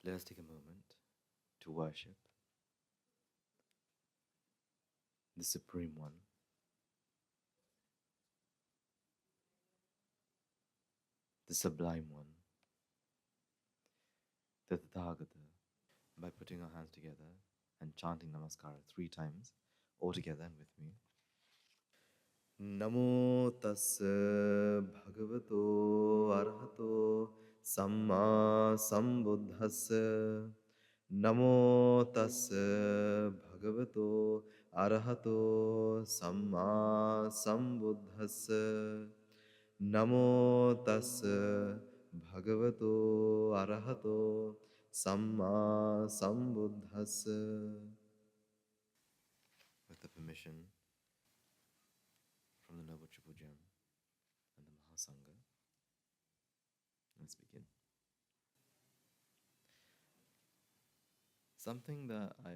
Let us take a moment to worship the Supreme One, the Sublime One, the Tathagata, by putting our hands together and chanting Namaskara 3 times, all together and with me. Namo tassa bhagavato arahato samma sambuddhassa. Namo tassa bhagavato arahato samma sambuddhassa. Namo tassa bhagavato arahato samma sambuddhassa. With the permission from the Noble Triple Gem and the Mahasangha, let's begin. Something that I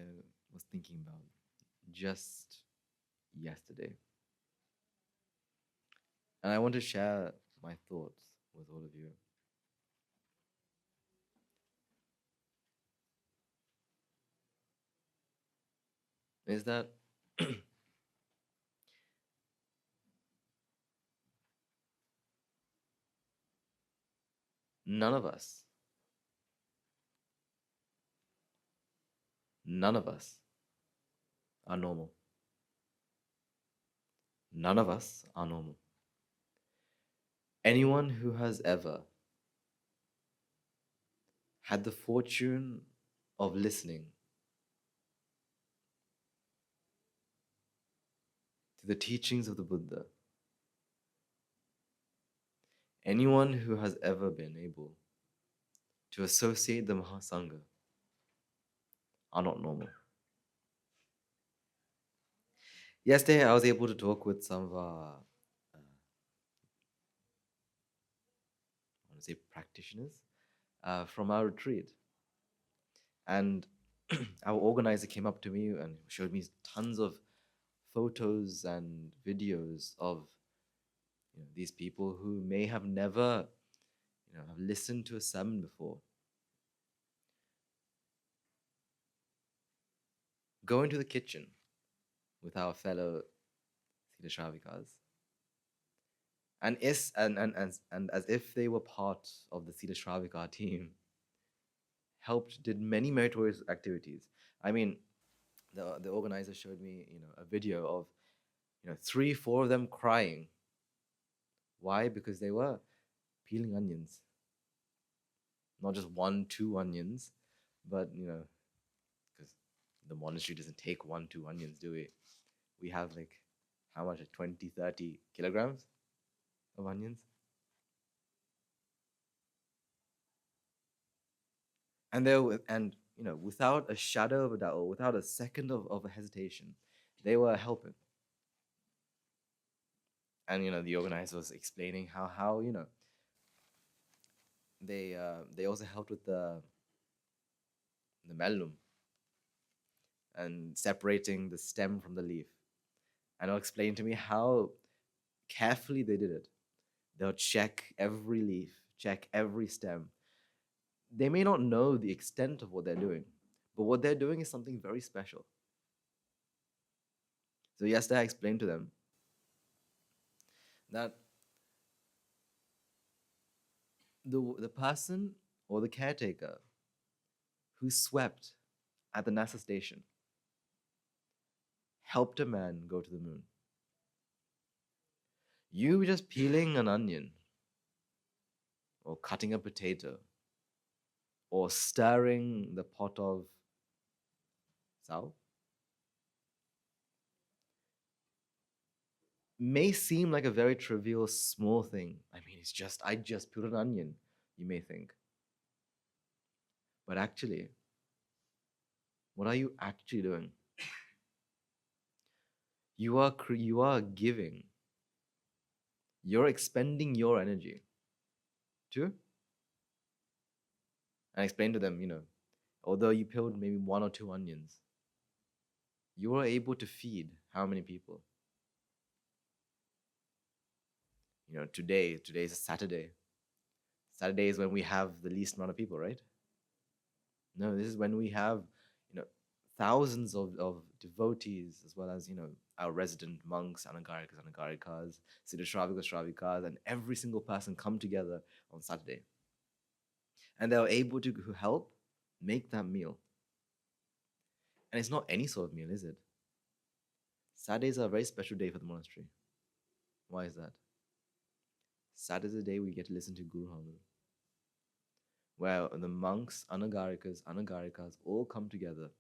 was thinking about just yesterday, and I want to share my thoughts with all of you. Is that none of us are normal. None of us are normal. Anyone who has ever had the fortune of listening to the teachings of the Buddha, anyone who has ever been able to associate the Mahasangha are not normal. Yesterday, I was able to talk with some of our, practitioners from our retreat. And our organizer came up to me and showed me tons of photos and videos of these people who may have never have listened to a sermon before. Go into the kitchen with our fellow Sila Shravikas and as if they were part of the Sila Shravika team, did many meritorious activities. I mean, the organizer showed me a video of 3-4 of them crying. Why? Because they were peeling onions. Not just 1-2 onions, but because the monastery doesn't take 1-2 onions, do we? We have like how much, like 20-30 kilograms of onions. And without a shadow of a doubt, or without a second of a hesitation, they were helping. And the organizer was explaining how they also helped with the mellum and separating the stem from the leaf. And explain to me how carefully they did it. They'll check every leaf, check every stem. They may not know the extent of what they're doing, but what they're doing is something very special. So yesterday I explained to them that the person or the caretaker who swept at the NASA station helped a man go to the moon. You just peeling an onion or cutting a potato or stirring the pot of sao may seem like a very trivial, small thing. I mean, I just peeled an onion, you may think. But actually, what are you actually doing? You are giving. You're expending your energy to. And explain to them, although you peeled maybe 1 or 2 onions, you are able to feed how many people? Today is a Saturday. Saturday is when we have the least amount of people, right? No, this is when we have, you know, thousands of devotees, as well as, our resident monks, anagarikas, siddha shravikas, and every single person come together on Saturday. And they're able to help make that meal. And it's not any sort of meal, is it? Saturdays are a very special day for the monastery. Why is that? Saturday is the day we get to listen to Guru Hanur, where the monks, anagarikas all come together.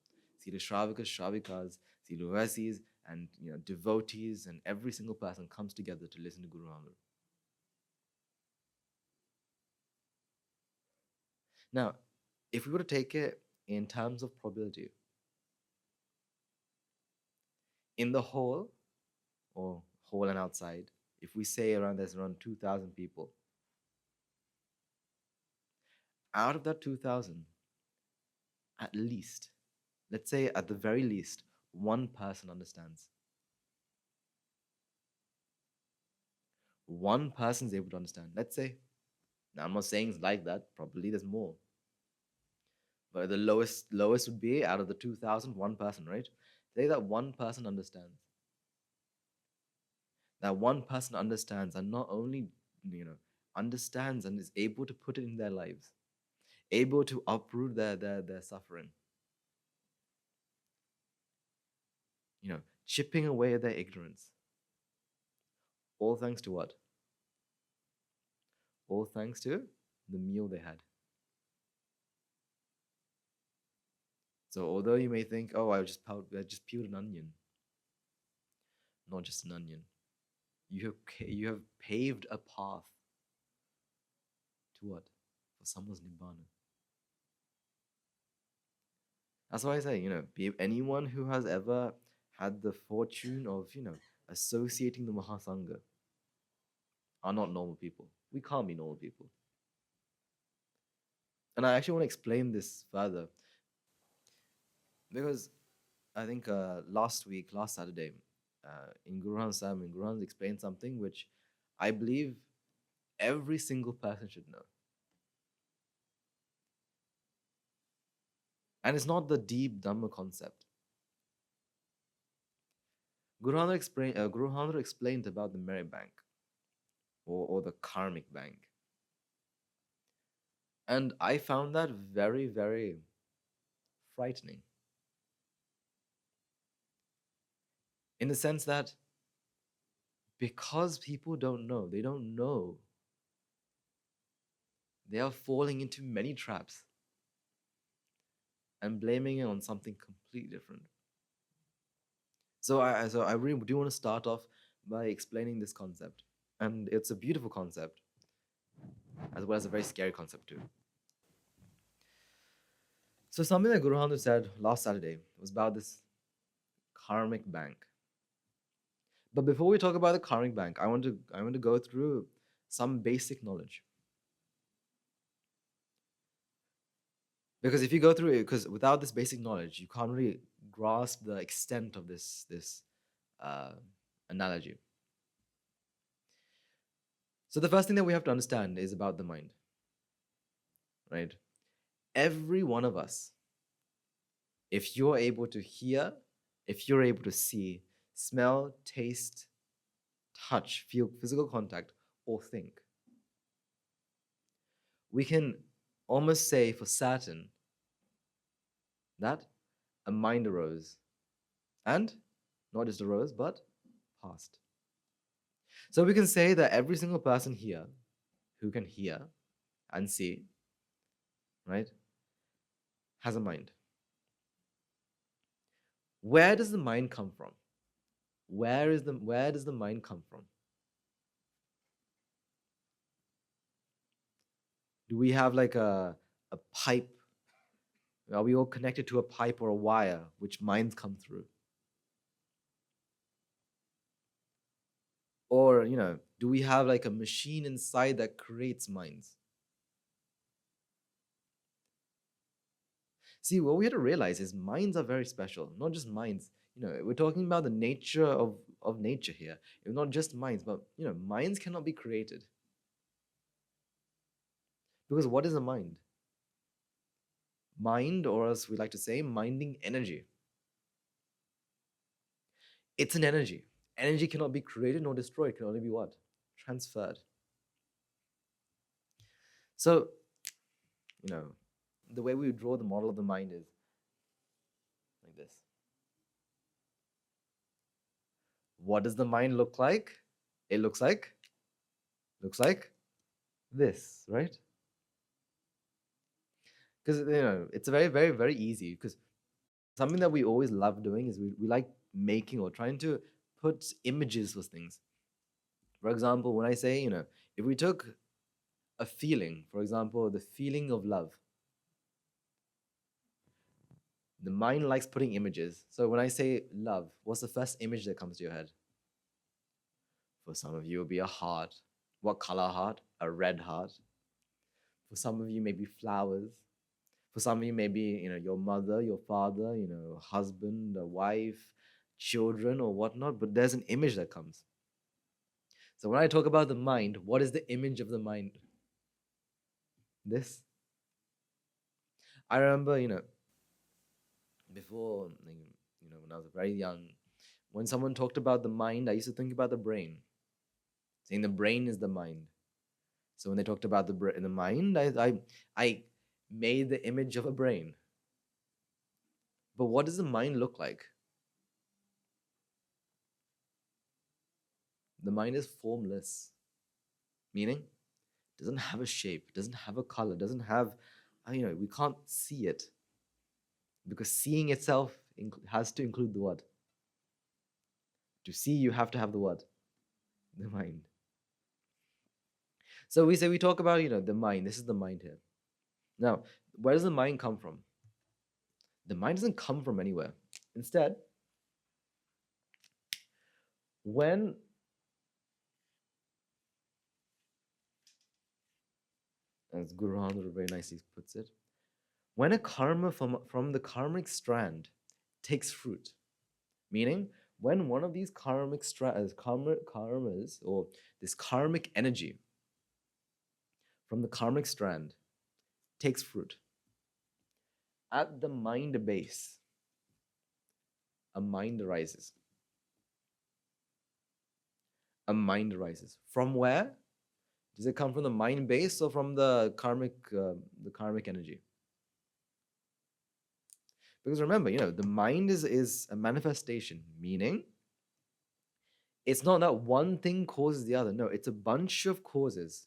Siddha shravikas, siddha and devotees, and every single person comes together to listen to Guru Hanur. Now, if we were to take it in terms of probability, in the hall, or hall and outside, if we say there's around 2,000 people, out of that 2,000, at least, let's say at the very least, one person understands. One person is able to understand. Let's say, now I'm not saying it's like that, probably there's more. But the lowest would be out of the 2,000, one person, right? Say that one person understands. That one person understands, and not only, understands and is able to put it in their lives, able to uproot their suffering. Chipping away at their ignorance. All thanks to what? All thanks to the meal they had. So although you may think, oh, I just peeled an onion. Not just an onion. You have paved a path to what? For someone's Nibbāna. That's why I say, anyone who has ever had the fortune of, associating the Mahasangha are not normal people. We can't be normal people. And I actually want to explain this further, because I think last Saturday, in Guru Han's sermon, Guru Han explained something which I believe every single person should know. And it's not the deep Dhamma concept. Guru Han explained about the merit bank, or the karmic bank. And I found that very, very frightening. In the sense that because people don't know, they are falling into many traps and blaming it on something completely different. So I really do want to start off by explaining this concept. And it's a beautiful concept, as well as a very scary concept too. So something that Guru Handu said last Saturday was about this karmic bank. But before we talk about the karmic bank, I want to go through some basic knowledge. Because if you go through it, because without this basic knowledge, you can't really grasp the extent of this analogy. So the first thing that we have to understand is about the mind, right? Every one of us, if you're able to hear, if you're able to see, smell, taste, touch, feel physical contact, or think, we can almost say for certain that a mind arose, and not just arose, but passed. So we can say that every single person here who can hear and see, right, has a mind. Where does the mind come from? Where does the mind come from? Do we have like a pipe? Are we all connected to a pipe or a wire which minds come through? Or, do we have like a machine inside that creates minds? See, what we have to realize is minds are very special. Not just minds. We're talking about the nature of nature here. It's not just minds, but, minds cannot be created. Because what is a mind? mind, or as we like to say, minding energy. It's an energy. Energy cannot be created nor destroyed. It can only be what? Transferred. So, the way we draw the model of the mind is like this. What does the mind look like? It looks like this, right? Because it's very, very, very easy. Because something that we always love doing is we like making or trying to put images for things. For example, when I say, if we took a feeling, for example, the feeling of love, the mind likes putting images. So when I say love, what's the first image that comes to your head? For some of you, it'll be a heart. What color heart? A red heart. For some of you, maybe flowers. For some of you, maybe your mother, your father, husband, a wife, children, or whatnot. But there's an image that comes. So when I talk about the mind, what is the image of the mind? This. I remember, before, when I was very young, when someone talked about the mind, I used to think about the brain, saying the brain is the mind. So when they talked about the mind, I made the image of a brain. But what does the mind look like? The mind is formless, meaning it doesn't have a shape, doesn't have a color, doesn't have, we can't see it. Because seeing itself has to include the what? To see, you have to have the what? The mind. So we talk about, the mind. This is the mind here. Now, where does the mind come from? The mind doesn't come from anywhere. Instead, when as Guru Ramdas very nicely puts it, when a karma from the karmic strand takes fruit, meaning when one of these karmas or this karmic energy from the karmic strand takes fruit, at the mind base, a mind arises. A mind arises. From where? Does it come from the mind base or from the karmic energy? Because remember, the mind is a manifestation, meaning it's not that one thing causes the other. No, it's a bunch of causes.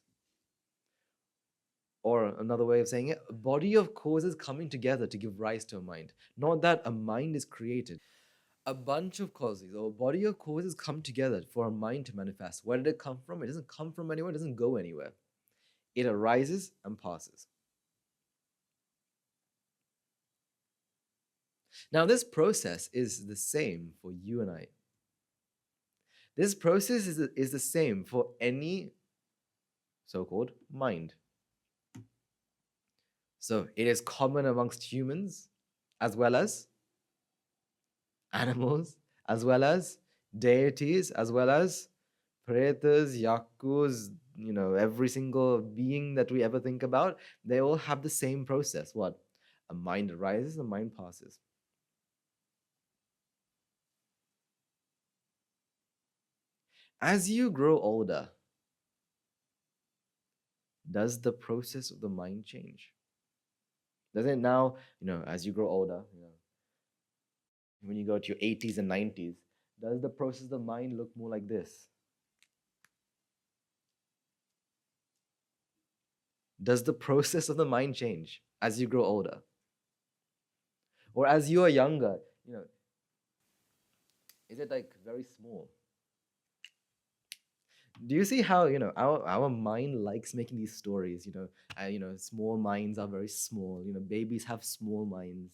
Or another way of saying it, a body of causes coming together to give rise to a mind. Not that a mind is created. A bunch of causes or a body of causes come together for a mind to manifest. Where did it come from? It doesn't come from anywhere, it doesn't go anywhere. It arises and passes. Now, this process is the same for you and I. This process is the same for any so-called mind. So it is common amongst humans as well as animals, as well as deities, as well as pretas, yakus, every single being that we ever think about. They all have the same process. What? A mind arises, a mind passes. As you grow older, does the process of the mind change? Does it now, as you grow older, when you go to your 80s and 90s, does the process of the mind look more like this? Does the process of the mind change as you grow older? Or as you are younger, is it like very small? Do you see how our mind likes making these stories? Small minds are very small. Babies have small minds,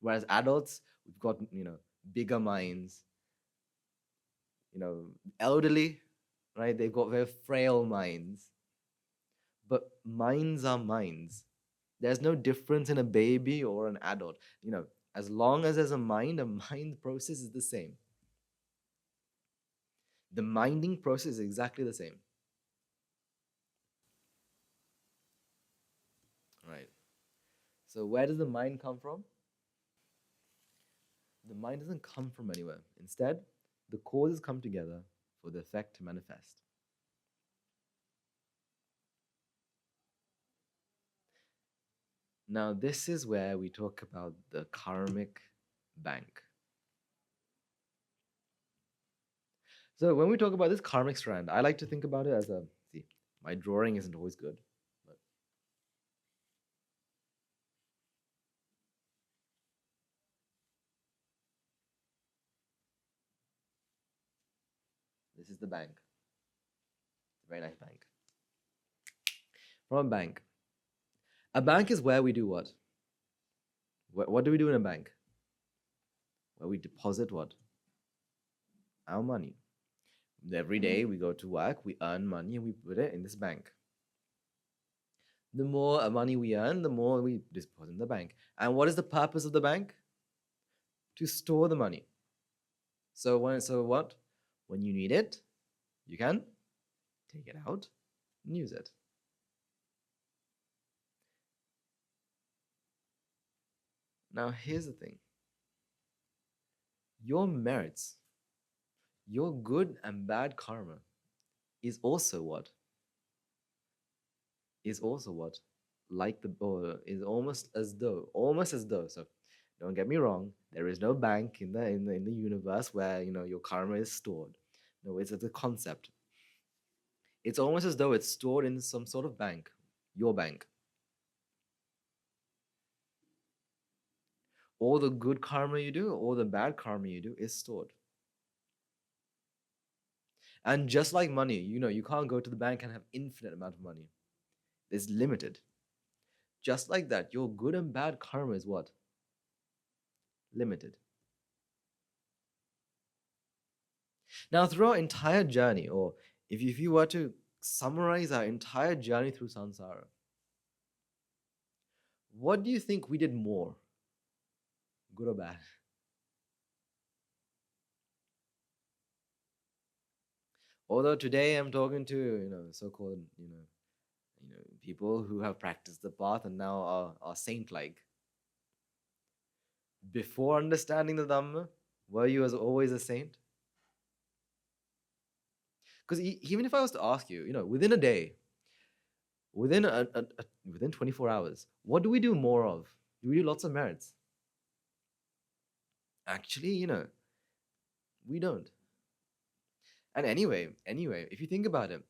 whereas adults, we've got bigger minds. Elderly, right? They've got very frail minds. But minds are minds. There's no difference in a baby or an adult. As long as there's a mind process is the same. The minding process is exactly the same. Right. So where does the mind come from? The mind doesn't come from anywhere. Instead, the causes come together for the effect to manifest. Now, this is where we talk about the karmic bank. So when we talk about this karmic strand, I like to think about it as a, see, my drawing isn't always good, but this is the bank. It's a very nice bank. From a bank. A bank is where we do what? What do we do in a bank? Where we deposit what? Our money. Every day we go to work, we earn money, and we put it in this bank. The more money we earn, the more we deposit in the bank. And what is the purpose of the bank? To store the money. So what? When you need it, you can take it out and use it. Now here's the thing. Your merits, your good and bad karma is also what? Like the, or is almost as though. So don't get me wrong, there is no bank in the universe where your karma is stored. No, it's a concept. It's almost as though it's stored in some sort of bank, your bank. All the good karma you do, all the bad karma you do is stored. And just like money, you can't go to the bank and have infinite amount of money. It's limited. Just like that, your good and bad karma is what? Limited. Now, through our entire journey, or if you were to summarize our entire journey through samsara, what do you think we did more? Good or bad? Although today I'm talking to, so-called, people who have practiced the path and now are saint-like. Before understanding the Dhamma, were you as always a saint? Because even if I was to ask you, within a day, within 24 hours, what do we do more of? Do we do lots of merits? Actually, we don't. And anyway, if you think about it,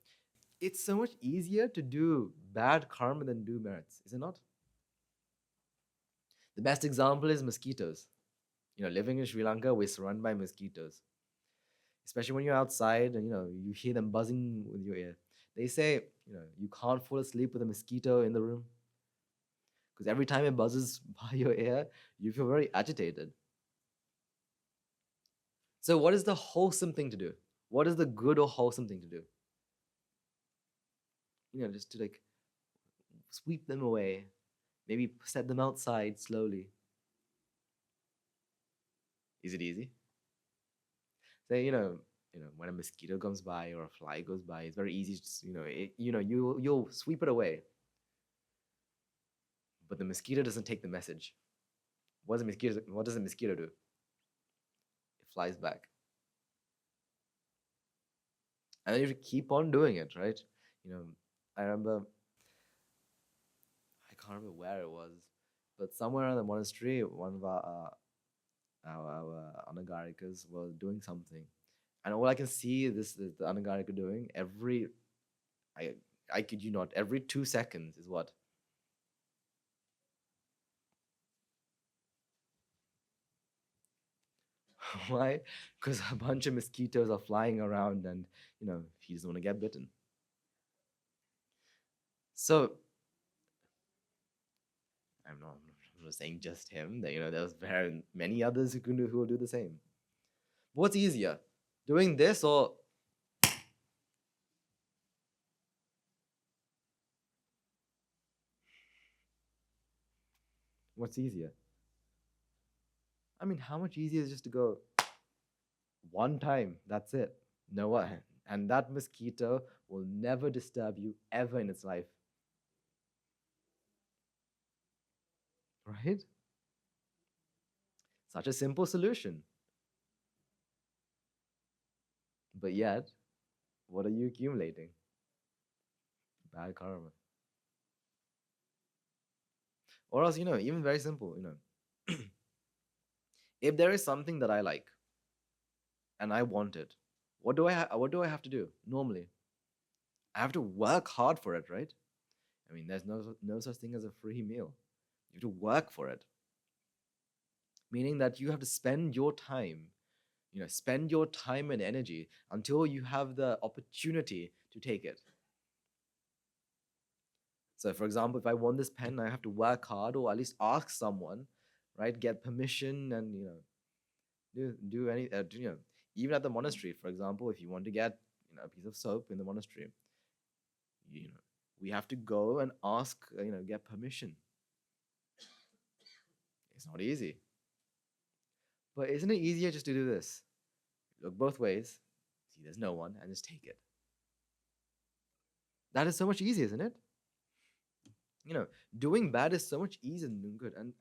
it's so much easier to do bad karma than do merits, is it not? The best example is mosquitoes. Living in Sri Lanka, we're surrounded by mosquitoes. Especially when you're outside and you hear them buzzing with your ear. They say, you can't fall asleep with a mosquito in the room. Because every time it buzzes by your ear, you feel very agitated. So what is the wholesome thing to do? What is the good or wholesome thing to do? Just to sweep them away. Maybe set them outside slowly. Is it easy? Say, when a mosquito comes by or a fly goes by, it's very easy to, you'll sweep it away. But the mosquito doesn't take the message. What does the mosquito do? It flies back. And then you have to keep on doing it, right? I remember, I can't remember where it was, but somewhere in the monastery, one of our anagarikas was doing something. And all I can see is the anagarika doing I kid you not, every 2 seconds is what? Why? Because a bunch of mosquitoes are flying around and, he doesn't want to get bitten. So, I'm not saying just him. There's very many others who will do the same. What's easier, doing this or what's easier? I mean, how much easier is just to go one time? That's it. No one, and that mosquito will never disturb you ever in its life. right? Such a simple solution. But yet, what are you accumulating? Bad karma. Or else, even very simple, if there is something that I like and I want it, what do I have to do normally? I have to work hard for it, right? I mean, there's no such thing as a free meal. You have to work for it, meaning that you have to spend your time and energy until you have the opportunity to take it. So, for example, if I want this pen, I have to work hard, or at least ask someone, right? Get permission, and do any even at the monastery, for example, if you want to get a piece of soap in the monastery, you know we have to go and ask, get permission. It's not easy, but isn't it easier just to do this? Look both ways, see there's no one, and just take it. That is so much easier, isn't it? Doing bad is so much easier than doing good. And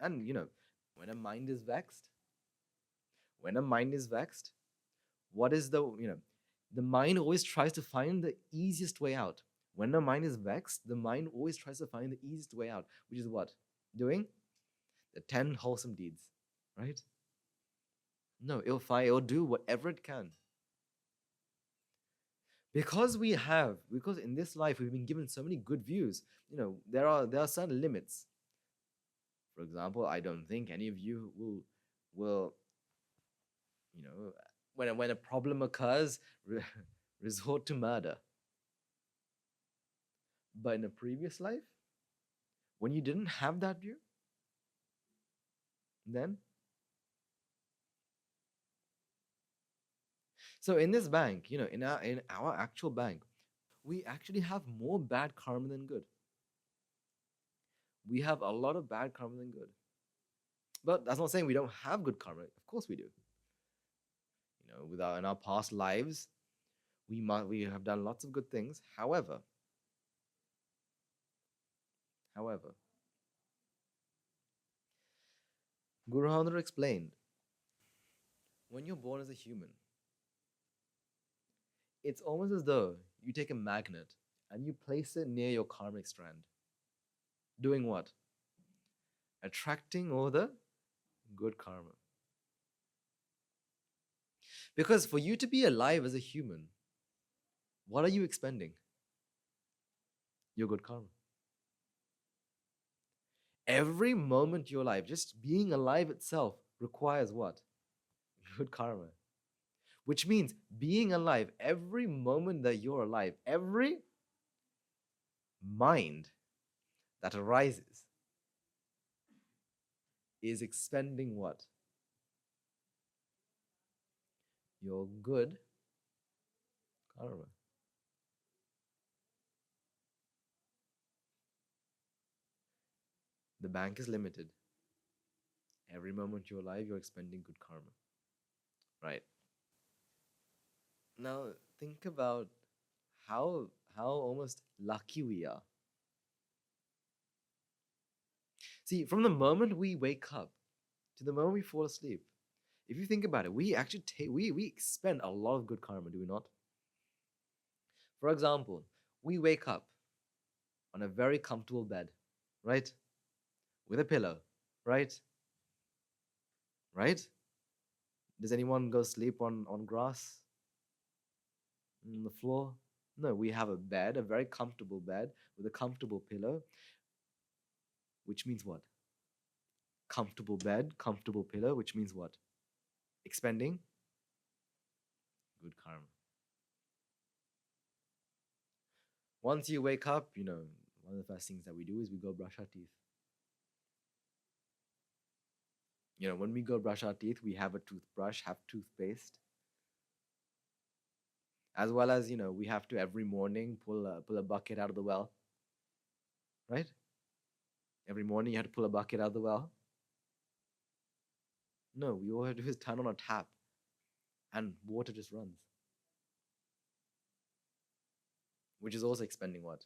when a mind is vexed, when a mind is vexed, what is the mind always tries to find the easiest way out. When the mind is vexed, the mind always tries to find the easiest way out, which is what? Doing the 10 wholesome deeds, right? No, it'll do whatever it can. Because in this life we've been given so many good views, there are certain limits. For example, I don't think any of you will when a problem occurs, resort to murder. But in a previous life, when you didn't have that view, then so in this bank, in our actual bank, we actually have more bad karma than good. We have a lot of bad karma than good. But that's not saying we don't have good karma. Of course we do. In our past lives, we have done lots of good things. However, Guru Hamdar explained, when you're born as a human, it's almost as though you take a magnet and you place it near your karmic strand. Doing what? Attracting all the good karma. Because for you to be alive as a human, what are you expending? Your good karma. Every moment you're alive, just being alive itself requires what? Good karma. Which means being alive, every moment that you're alive, every mind that arises is expending what? Your good karma. The bank is limited. Every moment you're alive, you're expending good karma. Right. Now think about how almost lucky we are. See, from the moment we wake up to the moment we fall asleep, if you think about it, we actually we expend a lot of good karma, do we not? For example, we wake up on a very comfortable bed, right? With a pillow, right? Right? Does anyone go sleep on grass? On the floor? No, we have a bed, a very comfortable bed with a comfortable pillow, which means what? Comfortable bed, comfortable pillow, which means what? Expending good karma. Once you wake up, one of the first things that we do is we go brush our teeth. When we go brush our teeth, we have a toothbrush, have toothpaste. As well as, we have to every morning pull a bucket out of the well. Right? Every morning you have to pull a bucket out of the well. No, we all have to do is turn on a tap and water just runs. Which is also expending what?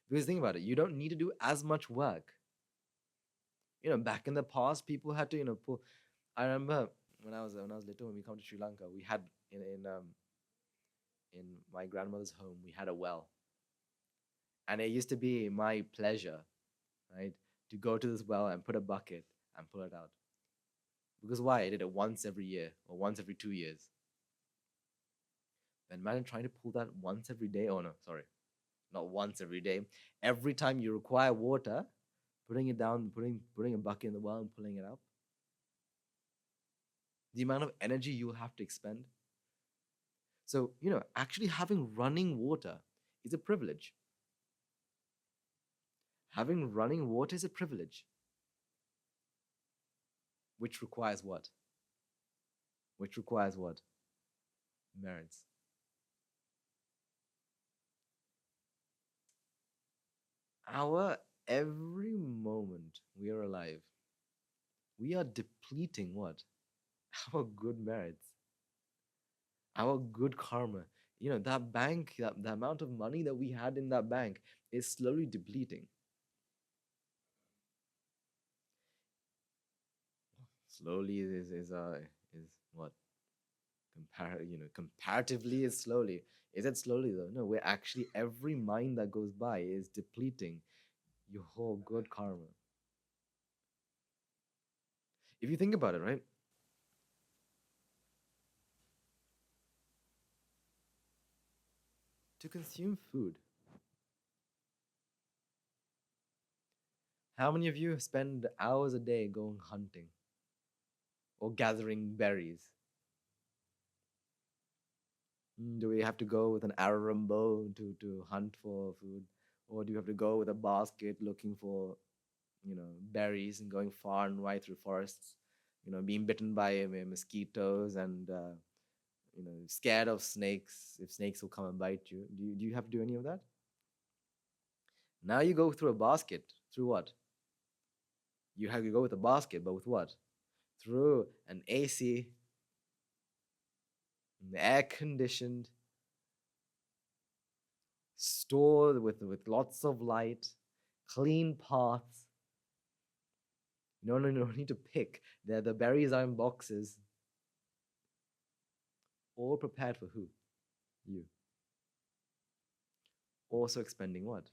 Because think about it, you don't need to do as much work Back in the past, people had to, pull. I remember when I was little, when we come to Sri Lanka, we had in my grandmother's home, we had a well, and it used to be my pleasure, right, to go to this well and put a bucket and pull it out. Because why? I did it once every year or once every 2 years. And imagine trying to pull that once every day. Oh no, sorry, not once every day. Every time you require water, putting it down, putting a bucket in the well and pulling it up. The amount of energy you'll have to expend. So, actually having running water is a privilege. Having running water is a privilege. Which requires what? Which requires what? Merits. Our every moment we are alive, we are depleting what? Our good merits, our good karma. That bank, the amount of money that we had in that bank is slowly depleting. Slowly is what? Comparatively is slowly. Is it slowly though? No, we're actually every mind that goes by is depleting your whole good karma. If you think about it, right? To consume food. How many of you spend hours a day going hunting or gathering berries? Do we have to go with an arrow and bow to hunt for food? Or do you have to go with a basket looking for, berries and going far and wide through forests, being bitten by mosquitoes and, scared of snakes, if snakes will come and bite you? Do you have to do any of that? Now you go through a basket. Through what? You have to go with a basket, but with what? Through an AC, an air conditioned, stored with lots of light, clean paths. No, no need to pick. The berries are in boxes. All prepared for who? You. Also expending what?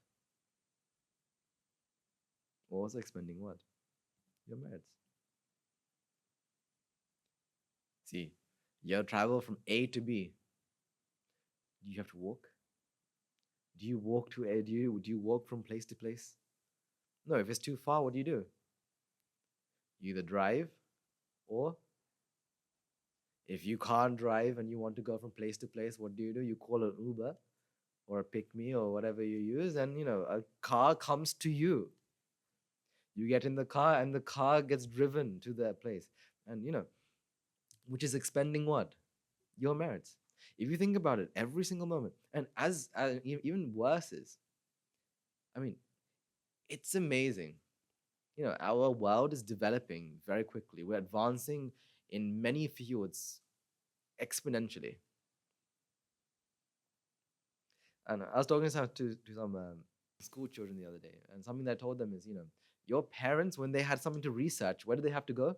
Also expending what? Your merits. See, you travel from A to B. Do you have to walk? Do you walk to A? Do you walk from place to place? No, if it's too far, what do? You either drive, or if you can't drive and you want to go from place to place, what do? You call an Uber or a Pick Me or whatever you use, and a car comes to you. You get in the car and the car gets driven to that place. And which is expending what? Your merits. If you think about it, every single moment, and even worse is, I mean, it's amazing. Our world is developing very quickly. We're advancing in many fields exponentially. And I was talking to some school children the other day, and something that I told them is, your parents, when they had something to research, where did they have to go?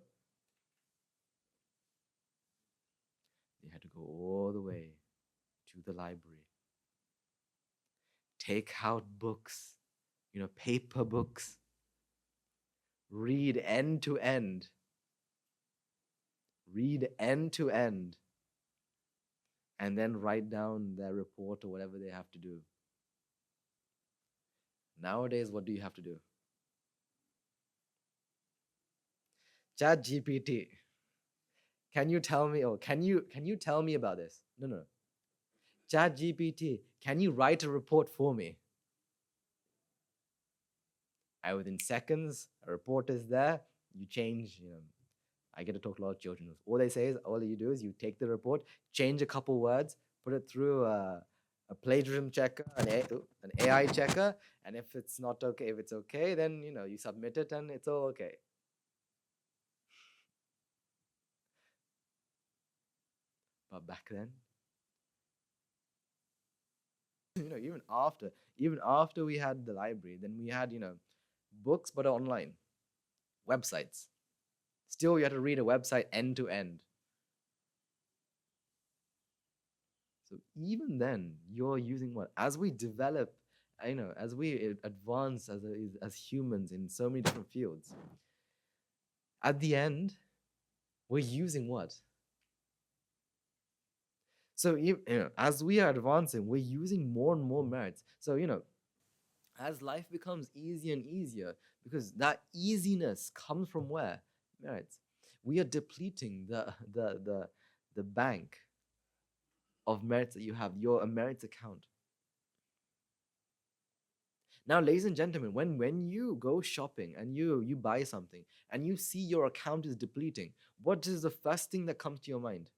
They had to go all the way to the library, take out books, paper books, read end to end, and then write down their report or whatever they have to do. Nowadays, what do you have to do? Chat GPT. Can you tell me, or can you tell me about this? No. Chat GPT, can you write a report for me? And within seconds, a report is there. You change, I get to talk to a lot of children. All you do is you take the report, change a couple words, put it through a plagiarism checker, an AI checker, and if it's not okay, if it's okay, then you submit it and it's all okay. But back then, even after we had the library, then we had books but online. websites. Still, you have to read a website end to end. So even then, you're using what? As we develop, as we advance as humans in so many different fields, at the end, we're using what? So as we are advancing, we're using more and more merits. So as life becomes easier and easier, because that easiness comes from where? Merits. We are depleting the bank of merits that you have, your merits account. Now, ladies and gentlemen, when you go shopping and you buy something and you see your account is depleting, what is the first thing that comes to your mind?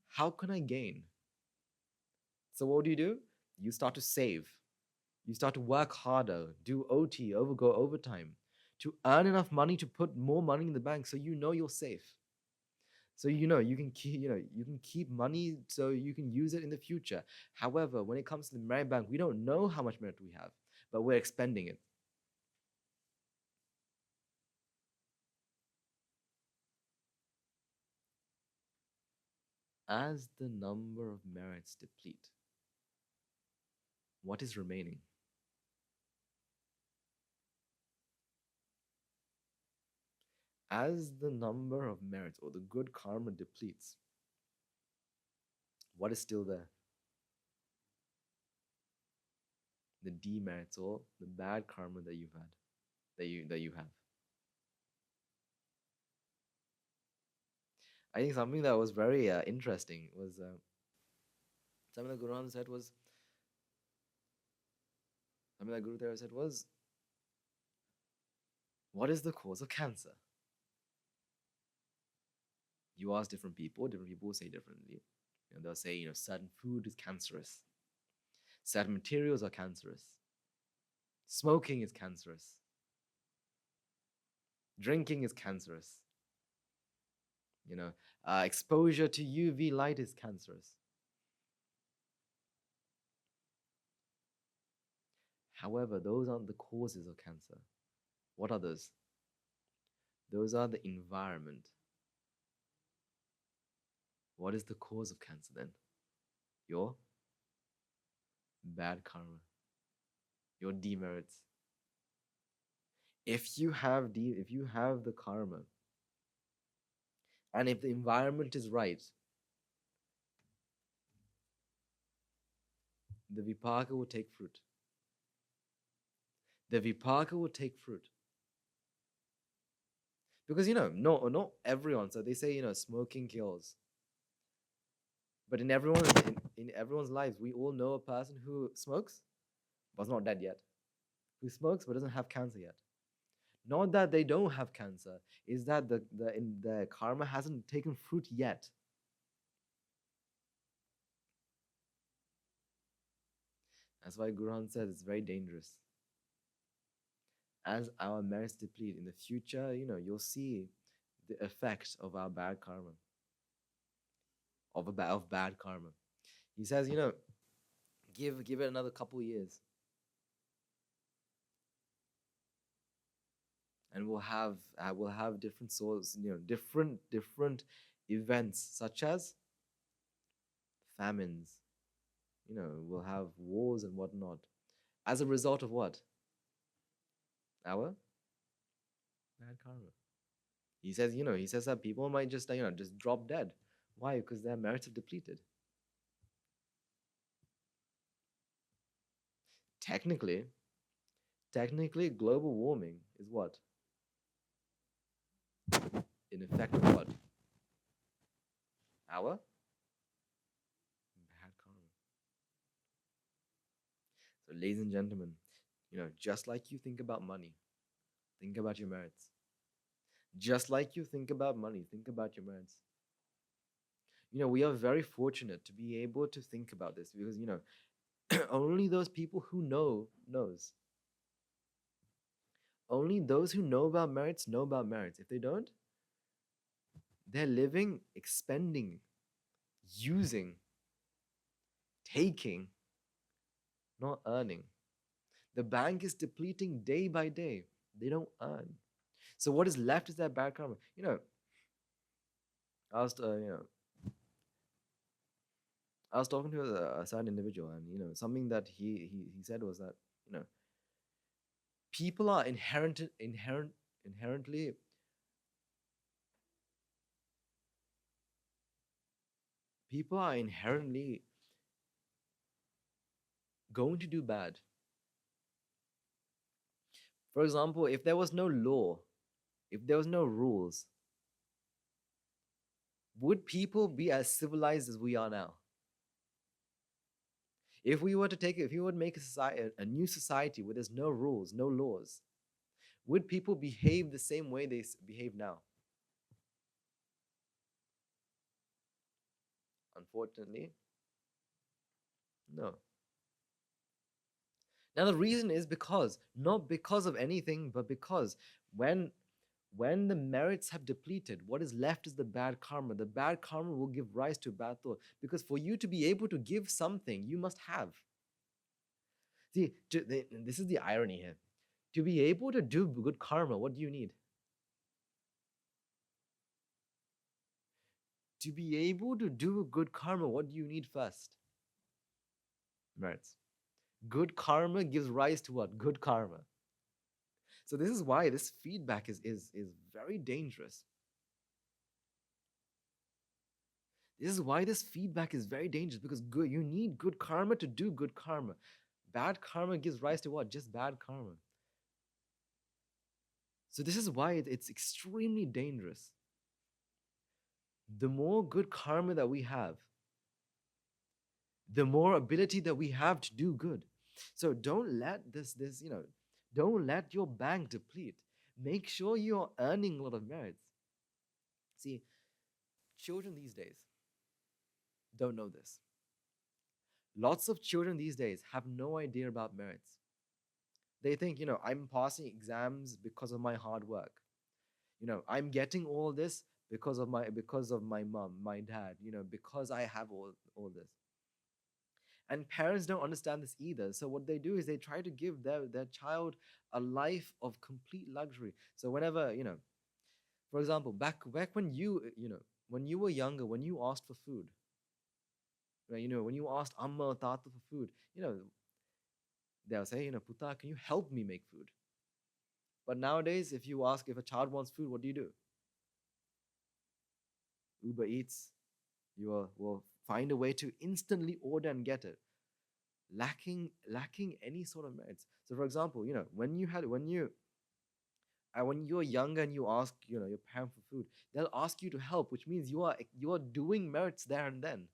How can I gain? So what do? You start to save. You start to work harder, do OT, go overtime, to earn enough money to put more money in the bank so you're safe. So you can keep money so you can use it in the future. However, when it comes to the merit bank, we don't know how much merit we have, but we're expending it. As the number of merits deplete, what is remaining? As the number of merits or the good karma depletes, what is still there? The demerits or the bad karma that you've had, that you have. I think something that was very interesting was something that Guru said was something that Guru Deva said was, what is the cause of cancer? You ask different people will say differently. They'll say, certain food is cancerous. Certain materials are cancerous. Smoking is cancerous. Drinking is cancerous. Exposure to UV light is cancerous. However, those aren't the causes of cancer. What are those? Those are the environment. What is the cause of cancer then? Your bad karma. Your demerits. If you have the karma, and if the environment is right, the vipaka will take fruit. The vipaka will take fruit. Because not everyone. So they say smoking kills. But in everyone's lives, we all know a person who smokes, but's not dead yet. Who smokes but doesn't have cancer yet. Not that they don't have cancer, is that the karma hasn't taken fruit yet. That's why Guru says it's very dangerous. As our merits deplete in the future, you'll see the effect of our bad karma. Of bad karma. He says, give it another couple years. And we'll have different sorts, different events such as famines. We'll have wars and whatnot. As a result of what? Our bad karma. He says that people might just drop dead. Why? Because their merits have depleted. Technically, global warming is what? In effect of what? Our bad karma. So, ladies and gentlemen, just like you think about money, think about your merits. Just like you think about money, think about your merits. We are very fortunate to be able to think about this because, only those people who knows. Only those who know about merits know about merits. If they don't, they're living, expending, using, taking, not earning. The bank is depleting day by day. They don't earn. So what is left is that bad karma. I was, I was talking to a certain individual, and something that he said was that people are inherently people are inherently going to do bad. For example, if there was no law, if there was no rules, would people be as civilized as we are now? If we were to if you would make a society, a new society where there's no rules, no laws, would people behave the same way they behave now? Unfortunately, no. Now the reason is because, not because of anything, but because when when the merits have depleted, what is left is the bad karma. The bad karma will give rise to bad thought. Because for you to be able to give something, you must have. See, this is the irony here. To be able to do good karma, what do you need? To be able to do good karma, what do you need first? Merits. Good karma gives rise to what? Good karma. So this is why this feedback is very dangerous. This is why this feedback is very dangerous, because you need good karma to do good karma. Bad karma gives rise to what? Just bad karma. So this is why it's extremely dangerous. The more good karma that we have, the more ability that we have to do good. So don't let don't let your bank deplete. Make sure you're earning a lot of merits. See, children these days don't know this. Lots of children these days have no idea about merits. They think, I'm passing exams because of my hard work. I'm getting all this because of my mom, my dad, because I have all this. And parents don't understand this either. So what they do is they try to give their child a life of complete luxury. So whenever, for example, back when when you were younger, when you asked for food, right, when you asked Amma or Tata for food, they'll say, Puta, can you help me make food? But nowadays, if you ask if a child wants food, what do? Uber Eats. You will find a way to instantly order and get it, lacking any sort of merits. So, for example, when you're younger and you ask your parent for food, they'll ask you to help, which means you are doing merits there and then.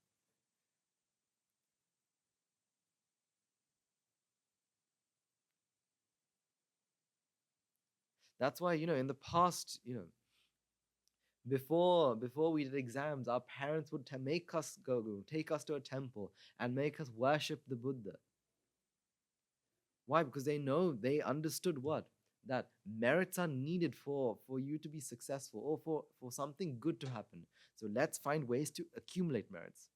That's why in the past, before we did exams, our parents would make us take us to a temple and make us worship the Buddha. Why? Because they understood what? That merits are needed for you to be successful, or for something good to happen. So let's find ways to accumulate merits.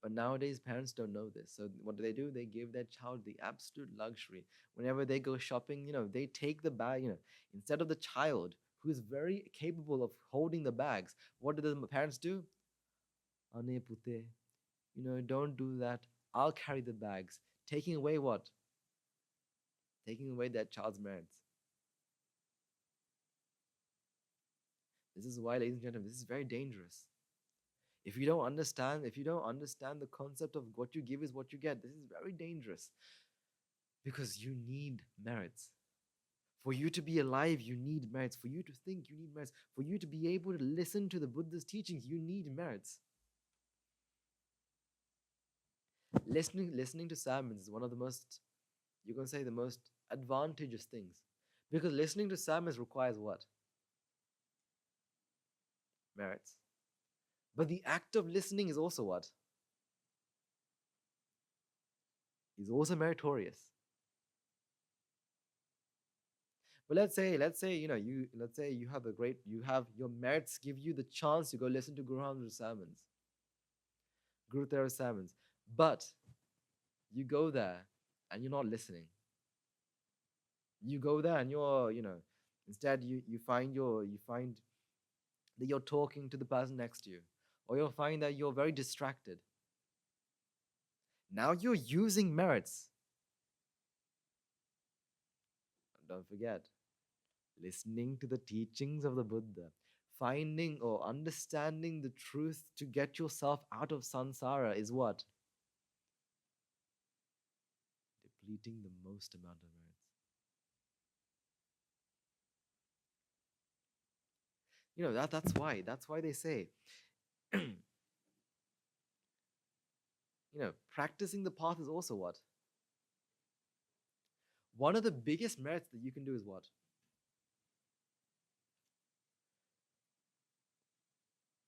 But nowadays, parents don't know this. So what do? They give their child the absolute luxury. Whenever they go shopping, they take the bag, instead of the child who is very capable of holding the bags. What do the parents do? Ane pute, don't do that. I'll carry the bags. Taking away what? Taking away that child's merits. This is why, ladies and gentlemen, this is very dangerous. If you don't understand the concept of what you give is what you get, this is very dangerous. Because you need merits. For you to be alive, you need merits. For you to think, you need merits. For you to be able to listen to the Buddha's teachings, you need merits. Listening to sermons is one of the most, you can say, the most advantageous things. Because listening to sermons requires what? Merits. But the act of listening is also what? Is also meritorious. But let's say you have your merits give you the chance to go listen to Guru Tera's sermons, but you go there and you're not listening. You go there and instead you find that you're talking to the person next to you, or you'll find that you're very distracted. Now you're using merits. Don't forget, listening to the teachings of the Buddha, finding or understanding the truth to get yourself out of samsara is what? Depleting the most amount of merits. That's why they say, practicing the path is also what? One of the biggest merits that you can do is what?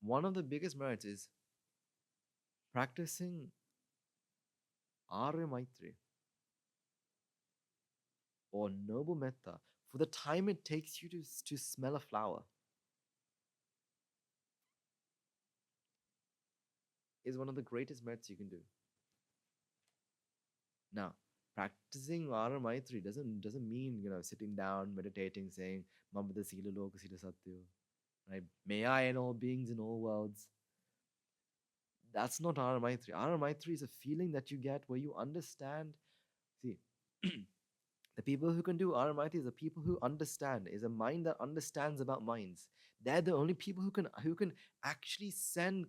One of the biggest merits is practicing Arya Maitri or noble metta for the time it takes you to smell a flower is one of the greatest merits you can do. Now, practicing Arya Maitri doesn't mean sitting down, meditating, saying Mamada Sila Loka Sila Satya, right? May I and all beings in all worlds. That's not Arya Maitri. Arya Maitri is a feeling that you get where you understand. See, the people who can do Arya Maitri is the people who understand, is a mind that understands about minds. They're the only people who can actually send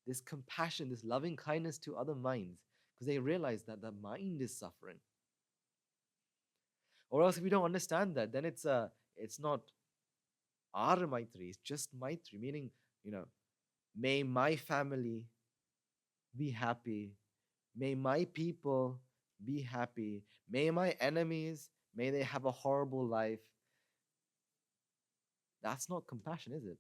this compassion, this loving kindness to other minds, because they realize that the mind is suffering. Or else, if we don't understand that, then it's not Arya Maitri, it's just Maitri, meaning may my family be happy, may my people be happy, may my enemies, may they have a horrible life. That's not compassion, is it?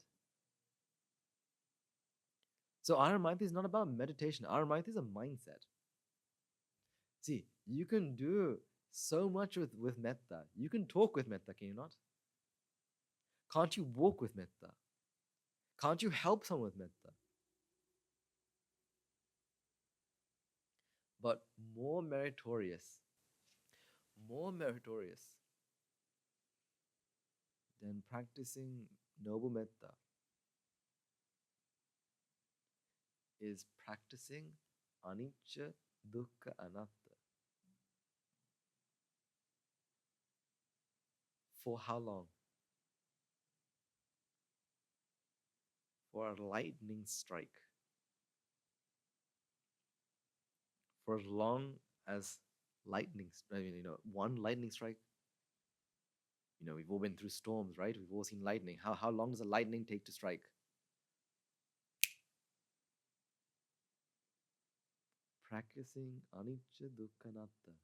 So Arya Maitri is not about meditation. Arya Maitri is a mindset. See, you can do so much with metta. You can talk with metta, can you not? Can't you walk with metta? Can't you help someone with metta? But more meritorious than practicing noble metta is practicing anicca, dukkha, anatta. For how long? For a lightning strike. For as long as one lightning strike. We've all been through storms, right? We've all seen lightning. How long does a lightning take to strike? Practicing anicca, dukkha, anatta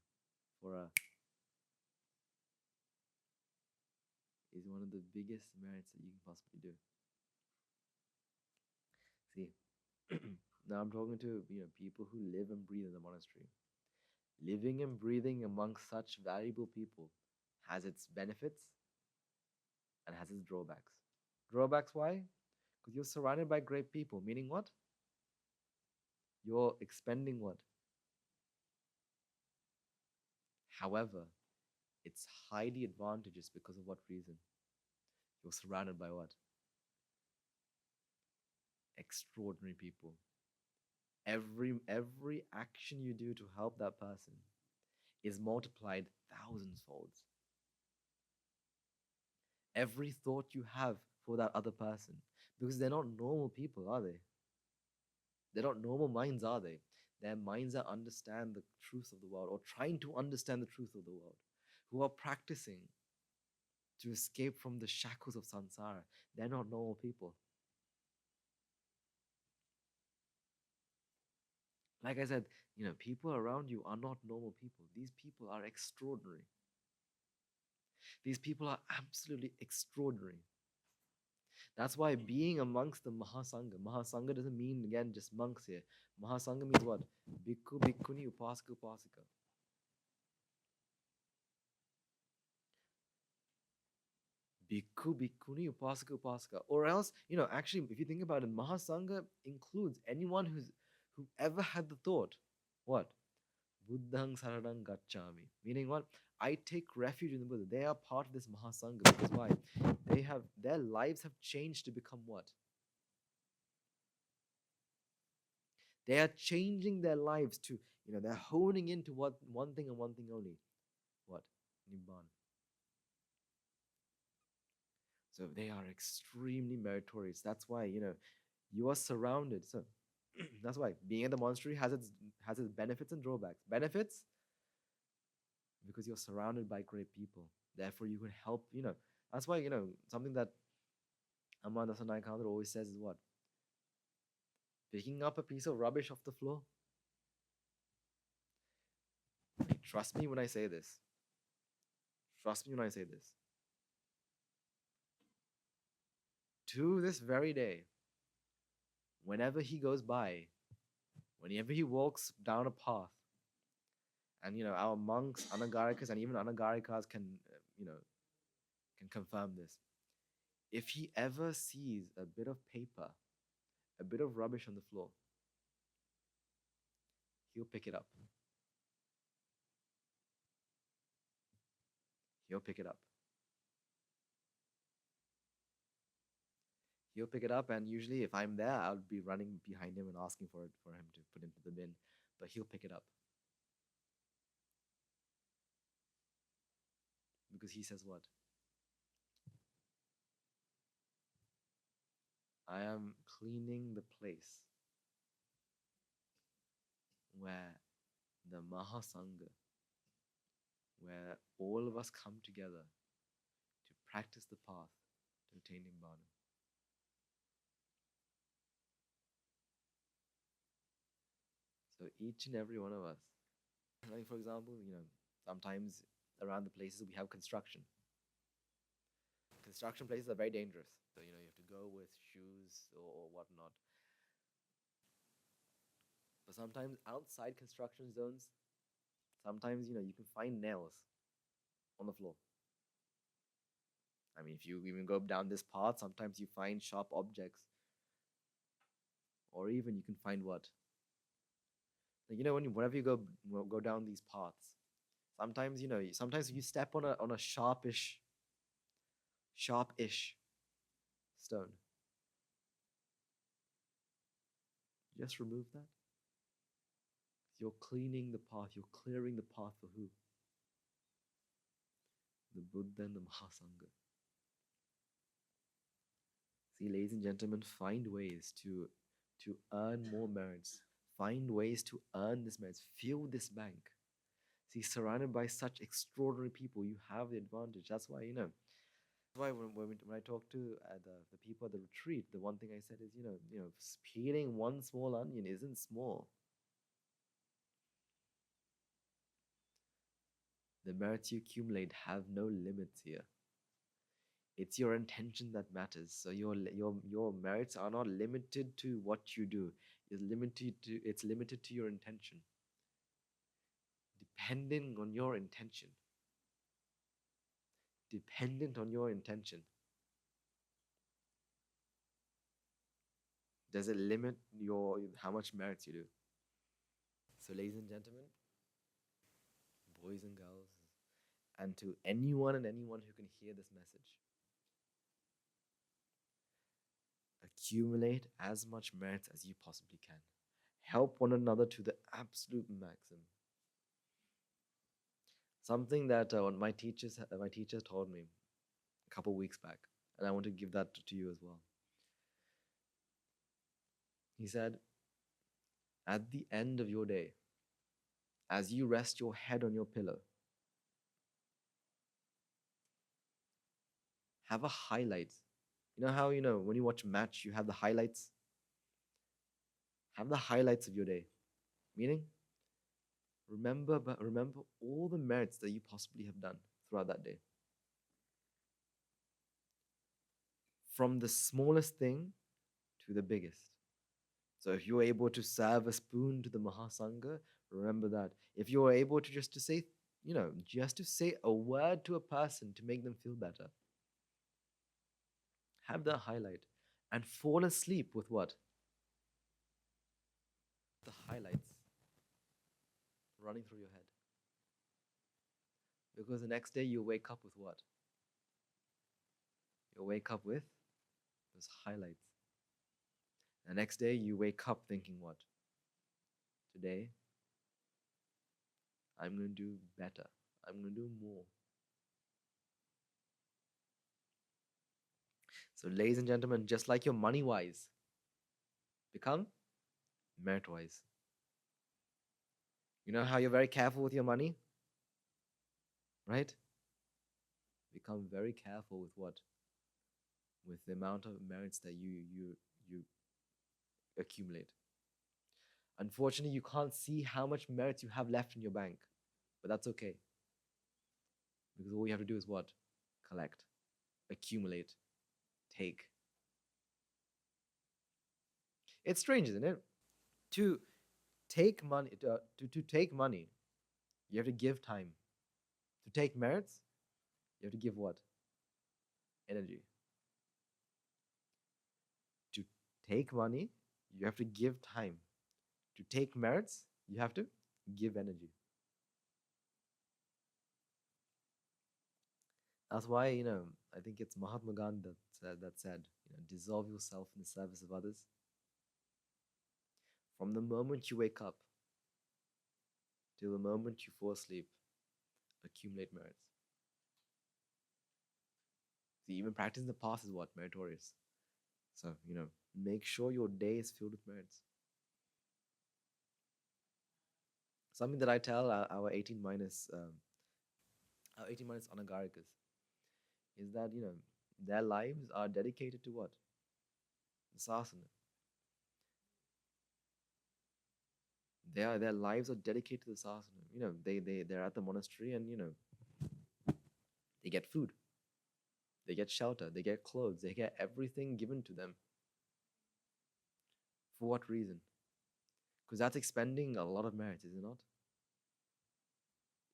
is one of the biggest merits that you can possibly do. See, now I'm talking to people who live and breathe in the monastery. Living and breathing amongst such valuable people has its benefits and has its drawbacks. Drawbacks, why? Because you're surrounded by great people, meaning what? You're expending what? However, it's highly advantageous because of what reason? You're surrounded by what? Extraordinary people. Every action you do to help that person is multiplied thousands folds. Every thought you have for that other person, because they're not normal people, are they? They're not normal minds, are they? They're minds that understand the truth of the world, or trying to understand the truth of the world, who are practicing to escape from the shackles of samsara. They're not normal people. Like I said, people around you are not normal people. These people are extraordinary. These people are absolutely extraordinary. That's why being amongst the Mahasangha doesn't mean, again, just monks here. Mahasangha means what? Bhikkhu, bhikkhuni, upasaka, upasika. Bhikkhu, bhikkhuni, upasaka, upasika. Or else, actually, if you think about it, Mahasangha includes anyone who ever had the thought, what? Buddhang saranang gacchami. Meaning what? I take refuge in the Buddha. They are part of this Mahasangha because why? Their lives have changed to become what? They are changing their lives to, they're honing into one thing and one thing only. What? Nibbāna. So they are extremely meritorious. That's why, you are surrounded. So that's why being at the monastery has its benefits and drawbacks. Benefits, because you're surrounded by great people. Therefore, you can help, That's why, something that Amanda Sanai always says is what? Picking up a piece of rubbish off the floor. Trust me when I say this. Trust me when I say this. To this very day, whenever he goes by, whenever he walks down a path, and our monks, anagarikas, and even anagarikas can confirm this. If he ever sees a bit of paper, a bit of rubbish on the floor, he'll pick it up. He'll pick it up. He'll pick it up, and usually if I'm there, I'll be running behind him and asking for him to put into the bin, but he'll pick it up. Because he says what? I am cleaning the place where the Mahasangha, where all of us come together to practice the path to attain Nibbāna. So each and every one of us, like for example, sometimes around the places we have construction. Construction places are very dangerous. So, you have to go with shoes or whatnot. But sometimes outside construction zones, sometimes, you can find nails on the floor. I mean, if you even go down this path, sometimes you find sharp objects. Or even you can find what? Like, whenever you go down these paths, sometimes, sometimes you step on a sharpish stone. Just remove that. You're cleaning the path. You're clearing the path for who? The Buddha and the Mahasangha. See, ladies and gentlemen, find ways to earn more merits. Find ways to earn this merits. Fill this bank. See, surrounded by such extraordinary people, you have the advantage. That's why, That's why when I talk to the people at the retreat, the one thing I said is, peeling one small onion isn't small. The merits you accumulate have no limits here. It's your intention that matters. So your merits are not limited to what you do. It's limited to your intention. Depending on your intention. Dependent on your intention. Does it limit how much merits you do? So, ladies and gentlemen, boys and girls, and to anyone who can hear this message, accumulate as much merits as you possibly can. Help one another to the absolute maximum. Something that my teachers told me a couple weeks back, and I want to give that to you as well. He said, at the end of your day, as you rest your head on your pillow, have a highlight. You know how, when you watch a match, you have the highlights? Have the highlights of your day. Meaning, remember all the merits that you possibly have done throughout that day. From the smallest thing to the biggest. So if you're able to serve a spoon to the Mahasangha, remember that. If you're able to just to say a word to a person to make them feel better, have that highlight and fall asleep with what? The highlights. running through your head. Because the next day you wake up with what? You'll wake up with those highlights. The next day you wake up thinking what? Today, I'm going to do better. I'm going to do more. So, ladies and gentlemen, just like your money-wise, become merit-wise. You know how you're very careful with your money? Right? Become very careful with what? With the amount of merits that you accumulate. Unfortunately, you can't see how much merits you have left in your bank, but that's okay. Because all you have to do is what? Collect, accumulate, take. It's strange, isn't it? To take money, to take money, you have to give time. To take merits, you have to give what? Energy. To take money, you have to give time. To take merits, you have to give energy. That's why, I think it's Mahatma Gandhi that said, dissolve yourself in the service of others. From the moment you wake up till the moment you fall asleep, accumulate merits. See, even practicing the path is what? Meritorious. So, make sure your day is filled with merits. Something that I tell our 18 minus Anagarikas is that, their lives are dedicated to what? The sasana. Their lives are dedicated to the sasana. They're at the monastery and, they get food. They get shelter. They get clothes. They get everything given to them. For what reason? Because that's expending a lot of merits, is it not?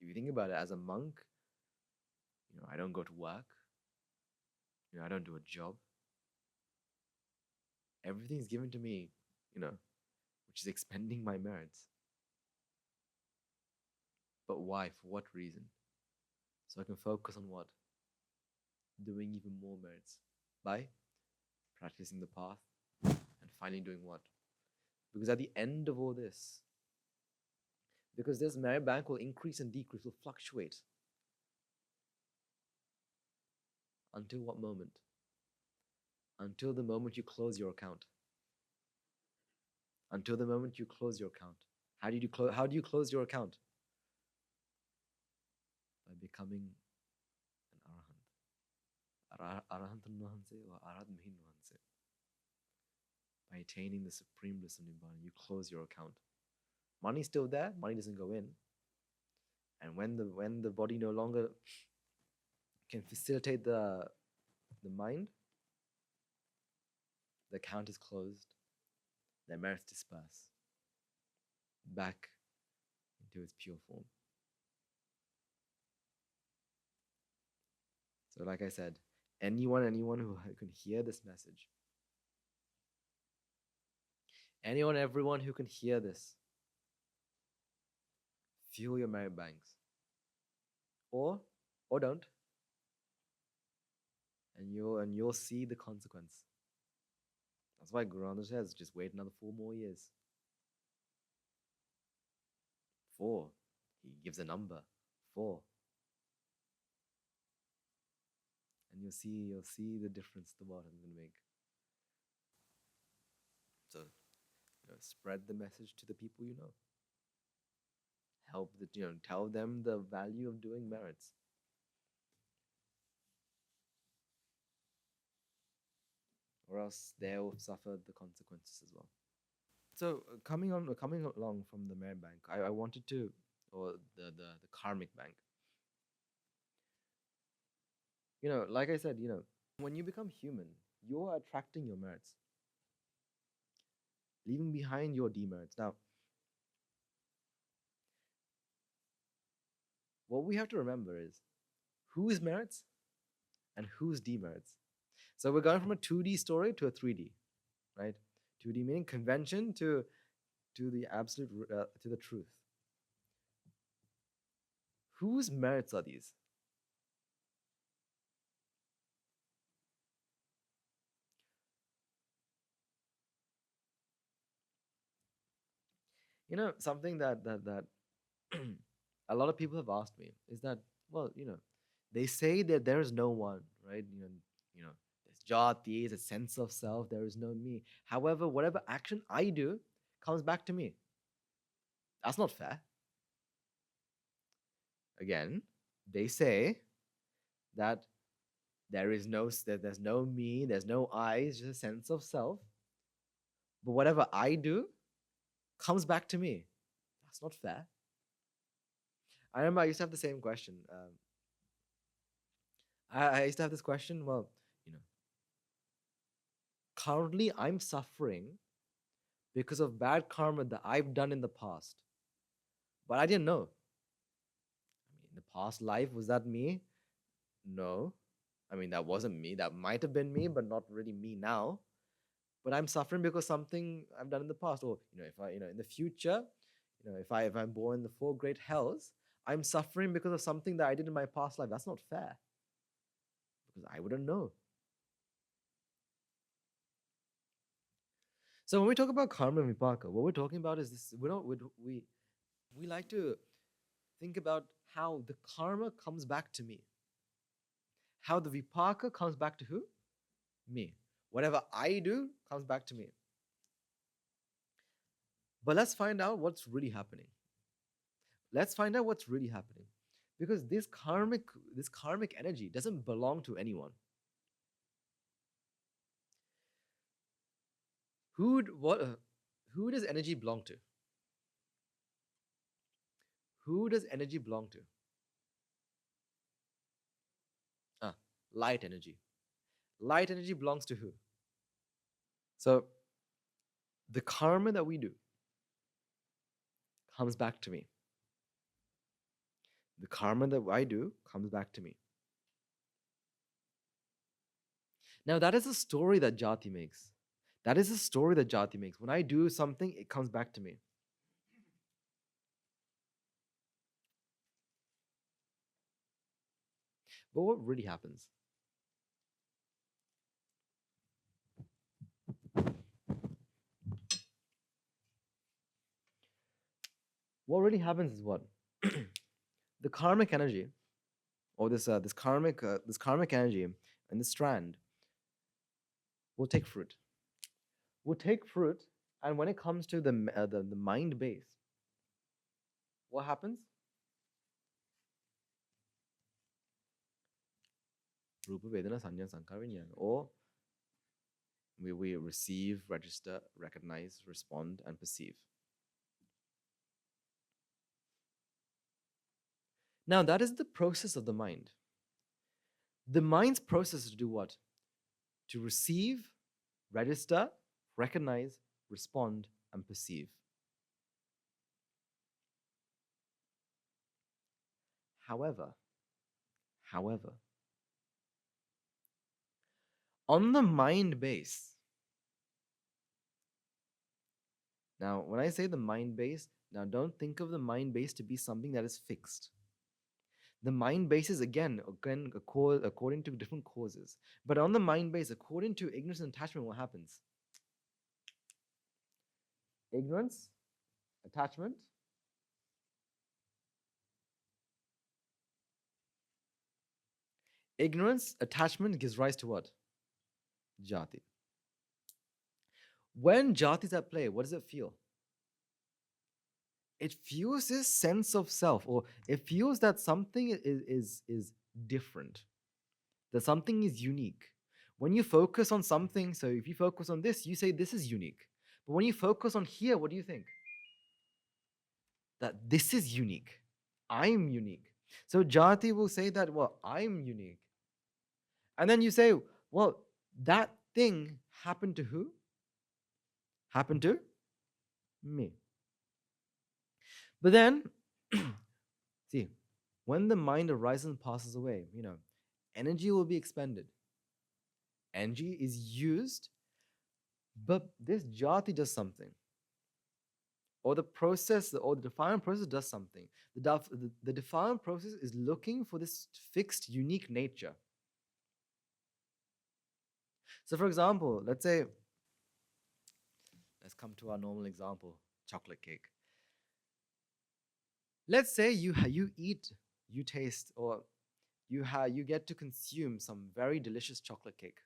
If you think about it, as a monk, I don't go to work. I don't do a job. Everything's given to me, which is expending my merits. But why? For what reason? So I can focus on what? Doing even more merits. By practicing the path and finally doing what? Because at the end of all this, because this merit bank will increase and decrease, will fluctuate. Until what moment? Until the moment you close your account. Until the moment you close your account. How do you close your account? By becoming an arahant. By attaining the supreme bliss of Nibbāna, you close your account. Money's still there, money doesn't go in. And when the body no longer can facilitate the mind, the account is closed, the merits disperse back into its pure form. So like I said, anyone who can hear this message, everyone who can hear this, fuel your merit banks. Or don't. And you'll see the consequence. That's why Guru Nanak says, just wait another 4 more years. 4. He gives a number. 4. And you'll see the difference the bottom is going to make. So, spread the message to the people you know. Help tell them the value of doing merits. Or else they'll suffer the consequences as well. So coming along from the merit bank, I wanted to, or the karmic bank. Like I said, when you become human, you're attracting your merits, leaving behind your demerits. Now, what we have to remember is whose merits and whose demerits. So we're going from a 2D story to a 3D, right? 2D meaning convention to the absolute, to the truth. Whose merits are these? Something that a lot of people have asked me is that, well, they say that there is no one, right? There's jati, there's a sense of self, there is no me. However, whatever action I do comes back to me. That's not fair. Again, they say that there's no me, there's no I, it's just a sense of self. But whatever I do comes back to me. That's not fair. I remember I used to have the same question. I used to have this question. Well, currently I'm suffering because of bad karma that I've done in the past. But I didn't know. In the past life, was that me? No. That wasn't me. That might have been me, but not really me now. But I'm suffering because something I've done in the past. Or, if I, in the future, if I'm born in the four great hells, I'm suffering because of something that I did in my past life. That's not fair. Because I wouldn't know. So when we talk about karma and vipaka, what we're talking about is this. We like to think about how the karma comes back to me. How the vipaka comes back to who? Me. Whatever I do comes back to me. But let's find out what's really happening. Let's find out what's really happening. Because this karmic energy doesn't belong to anyone. Who does energy belong to? Who does energy belong to? Light energy. Light energy belongs to who? So, the karma that we do comes back to me. The karma that I do comes back to me. Now, that is a story that jati makes. That is a story that jati makes. When I do something, it comes back to me. But what really happens? What really happens is what? The karmic energy, or this karmic energy and this strand will take fruit. Will take fruit, and when it comes to the mind base, what happens? Rupa, Vedana, Sanya, Sankhara, Vijnana. Or we receive, register, recognize, respond, and perceive. Now, that is the process of the mind. The mind's process is to do what? To receive, register, recognize, respond, and perceive. However, on the mind base, now when I say the mind base, now don't think of the mind base to be something that is fixed. The mind base is again according to different causes. But on the mind base, according to ignorance and attachment, what happens? Ignorance, attachment, gives rise to what? Jati. When jati is at play, what does it feel? It feels this sense of self, or it feels that something is different, that something is unique. When you focus on something, so if you focus on this, you say this is unique. But when you focus on here, what do you think? That this is unique. I'm unique. So jati will say that, well, I'm unique. And then you say, well, that thing happened to who? Happened to me. But then, see, when the mind arises and passes away, energy will be expended. Energy is used, but this jati does something. or the defilement process does something. The defilement process is looking for this fixed, unique nature. So, for example, let's come to our normal example, chocolate cake. Let's say you eat, you taste, or you get to consume some very delicious chocolate cake.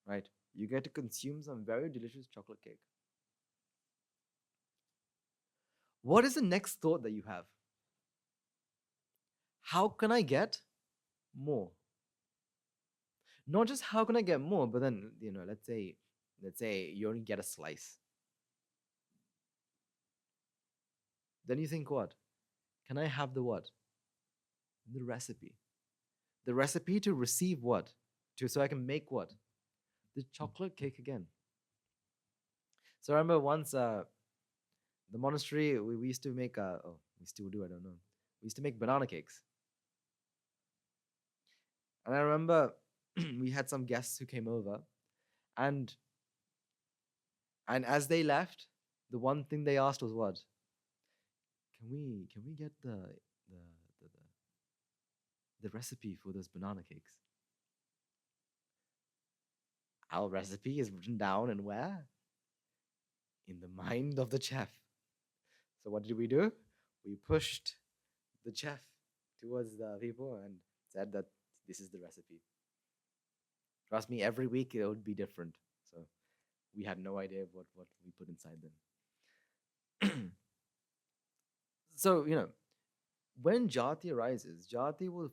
Right? You get to consume some very delicious chocolate cake. What is the next thought that you have? How can I get more? Not just how can I get more, but then, let's say you only get a slice. Then you think, what? Can I have the what? The recipe. The recipe to receive what? So I can make what? The chocolate cake again. So I remember once the monastery, we used to make, we still do, I don't know. We used to make banana cakes. And I remember we had some guests who came over, and as they left, the one thing they asked was what? Can we get the recipe for those banana cakes? Our recipe is written down and where? In the mind of the chef. So what did we do? We pushed the chef towards the people and said that this is the recipe. Trust me, every week it would be different. So we had no idea what we put inside them. So, when jati arises, jati will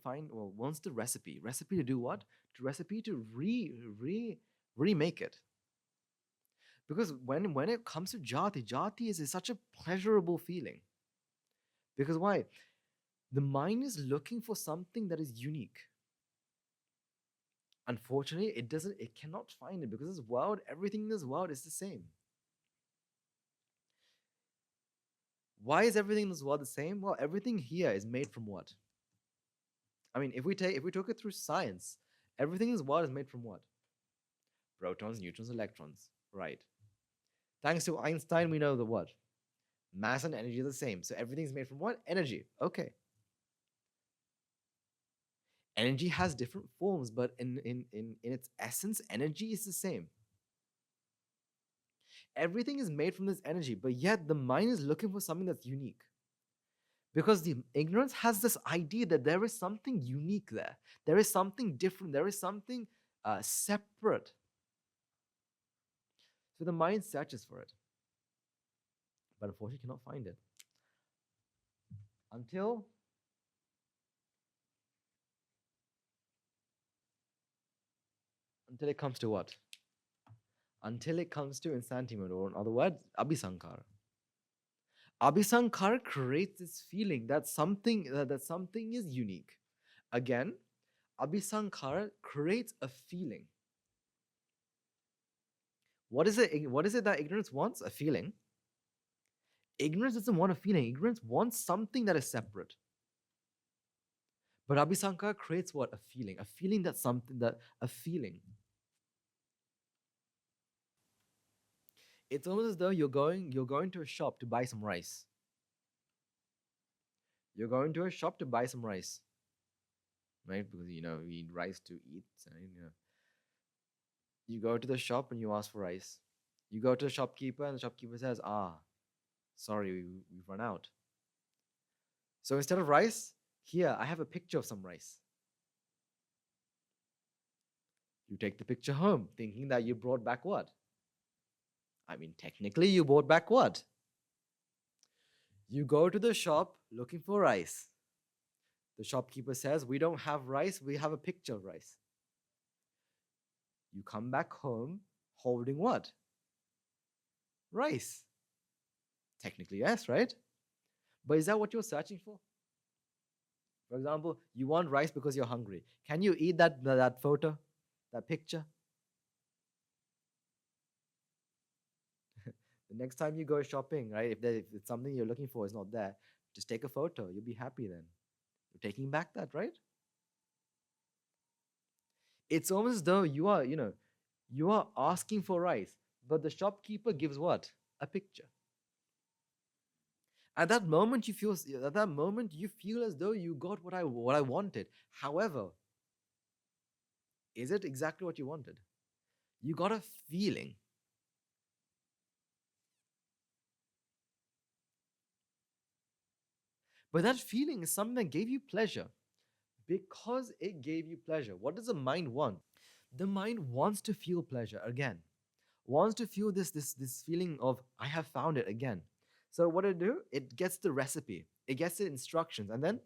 wants the recipe. Recipe to do what? Recipe to remake it. Because when it comes to jati is such a pleasurable feeling. Because why? The mind is looking for something that is unique. Unfortunately, it cannot find it, because this world, everything in this world is the same. Why is everything in this world the same? Well, everything here is made from what? I mean, if we took it through science, everything in this world is made from what? Protons, neutrons, electrons. Right. Thanks to Einstein, we know the what? Mass and energy are the same. So everything's made from what? Energy. Okay. Energy has different forms, but in its essence, energy is the same. Everything is made from this energy, but yet the mind is looking for something that's unique. Because the ignorance has this idea that there is something unique there. There is something different. There is something separate. So the mind searches for it. But unfortunately cannot find it. Until it comes to what? Until it comes to insanity mode, or in other words, abhisankara. Abhisankara creates this feeling that something is unique. Again, abhisankara creates a feeling. What is it that ignorance wants? A feeling. Ignorance doesn't want a feeling. Ignorance wants something that is separate. But abhisankara creates what? A feeling. A feeling that's something that a feeling. It's almost as though you're going to a shop to buy some rice. You're going to a shop to buy some rice. Right? Because we need rice to eat. So, you go to the shop and you ask for rice. You go to the shopkeeper and the shopkeeper says, sorry, we've run out. So instead of rice, here, I have a picture of some rice. You take the picture home, thinking that you brought back what? I mean, technically, you brought back what? You go to the shop looking for rice. The shopkeeper says, we don't have rice, we have a picture of rice. You come back home holding what? Rice. Technically, yes, right? But is that what you're searching for? For example, you want rice because you're hungry. Can you eat that photo, that picture? The next time you go shopping, right, if it's something you're looking for is not there, just take a photo. You'll be happy then. You're taking back that, right? It's almost as though you are asking for rice, but the shopkeeper gives what? a picture. At that moment, you feel as though you got what I wanted. However, is it exactly what you wanted? You got a feeling. But that feeling is something that gave you pleasure. Because it gave you pleasure, what does the mind want? The mind wants to feel pleasure again, wants to feel this feeling of I have found it again. So what it do? It gets the recipe, it gets the instructions, and then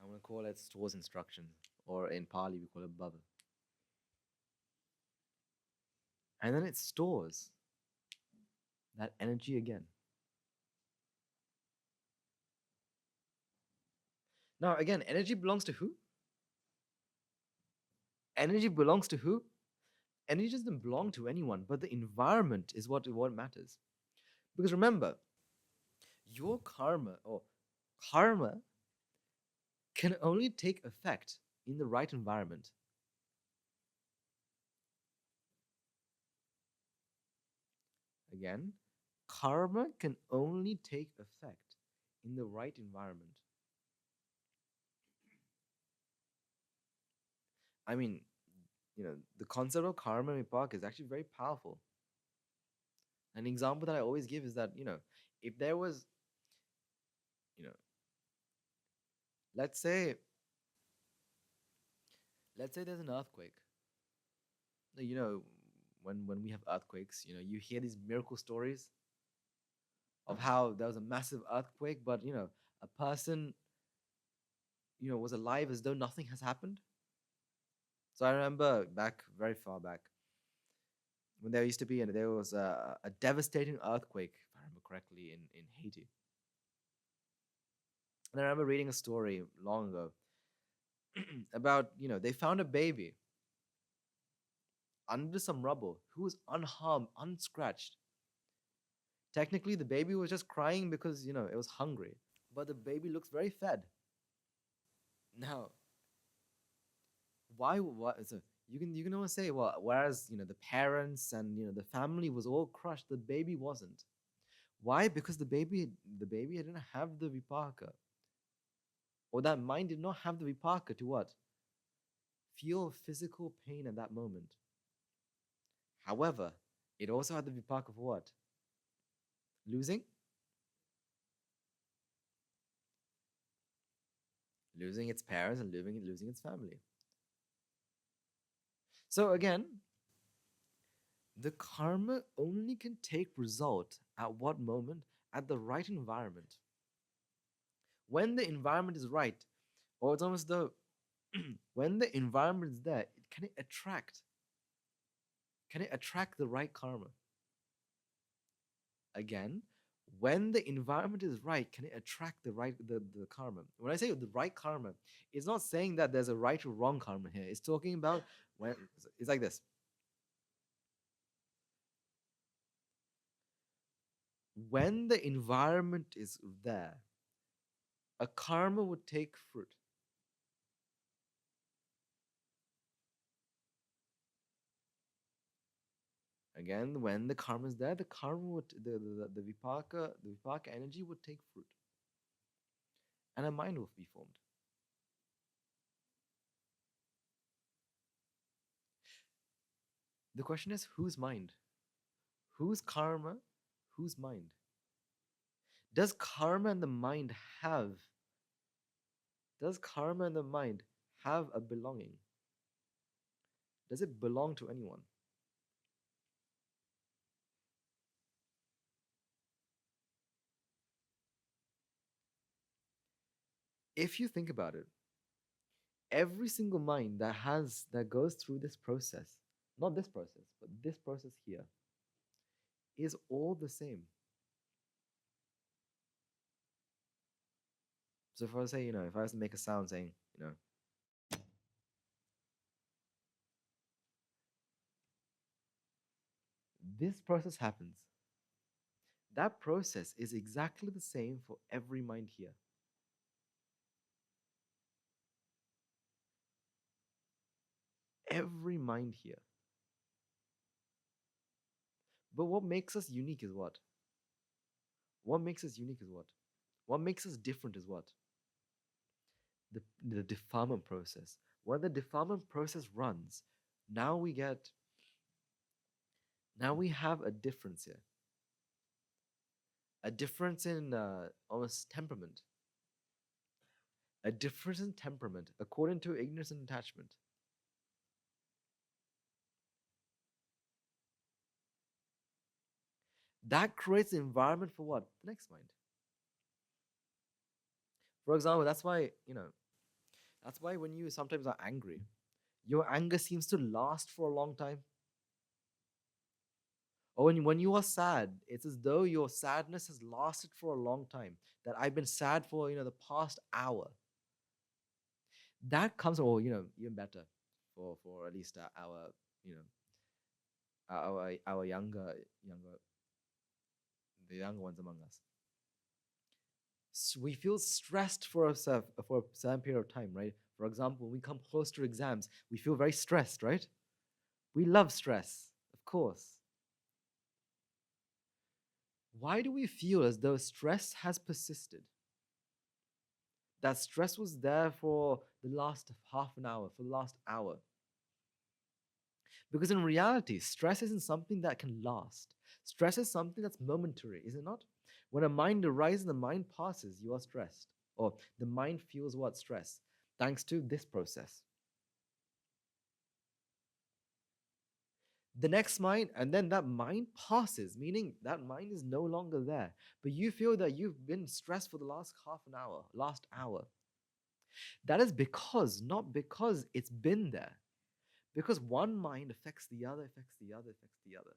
I'm gonna call it stores instructions, or in Pali we call it bubble. And then it stores that energy again. Now again, energy belongs to who? Energy belongs to who? Energy doesn't belong to anyone, but the environment is what matters. Because remember, your karma can only take effect in the right environment. Again, karma can only take effect in the right environment. I mean, the concept of karma and vipaka is actually very powerful. An example that I always give is that, if there was, you know, let's say, there's an earthquake. You know, when we have earthquakes, you hear these miracle stories of how there was a massive earthquake, but a person, was alive as though nothing has happened. So I remember back, very far back, when there used to be, and there was a devastating earthquake, if I remember correctly, in Haiti. And I remember reading a story long ago about, they found a baby under some rubble who was unharmed, unscratched. Technically, the baby was just crying because, it was hungry. But the baby looks very fed. Now, why? What? So you can always say, well, whereas the parents and the family was all crushed, the baby wasn't. Why? Because the baby didn't have the vipaka, or that mind did not have the vipaka to what? Feel physical pain at that moment. However, it also had the vipaka for what? Losing, losing its parents and losing its family. So again, the karma only can take result at what moment? At the right environment. When the environment is right, or it's almost though when the environment is there, can it attract? Can it attract the right karma? Again, when the environment is right, can it attract the karma? When I say the right karma, it's not saying that there's a right or wrong karma here. It's talking about when it's like this. When the environment is there, a karma would take fruit. Again, when the karma is there, the karma would the vipaka energy would take fruit, and a mind will be formed. The question is, whose mind? Whose karma? Whose mind? Does karma and the mind have? Does karma and the mind have a belonging? Does it belong to anyone? If you think about it, every single mind that goes through this process, not this process, but this process here, is all the same. So if I say, if I was to make a sound saying, this process happens. That process is exactly the same for every mind here. Every mind here. But what makes us unique is what? What makes us unique is what? What makes us different is what? The defilement process. When the defilement process runs, now we get, now we have a difference here. A difference in almost temperament. A difference in temperament according to ignorance and attachment. That creates the environment for what? The next mind. For example, that's why, that's why when you sometimes are angry, your anger seems to last for a long time. Or when you are sad, it's as though your sadness has lasted for a long time. That I've been sad for, the past hour. That comes, or, even better for at least our, our younger, the younger ones among us. So we feel stressed for a certain period of time, right? For example, when we come close to exams, we feel very stressed, right? We love stress, of course. Why do we feel as though stress has persisted? That stress was there for the last half an hour, for the last hour. Because in reality, stress isn't something that can last. Stress is something that's momentary, is it not? When a mind arises, the mind passes, you are stressed. Or the mind feels what? Stress. Thanks to this process. The next mind, and then that mind passes, meaning that mind is no longer there. But you feel that you've been stressed for the last half an hour, last hour. That is because, not because it's been there. Because one mind affects the other, affects the other, affects the other.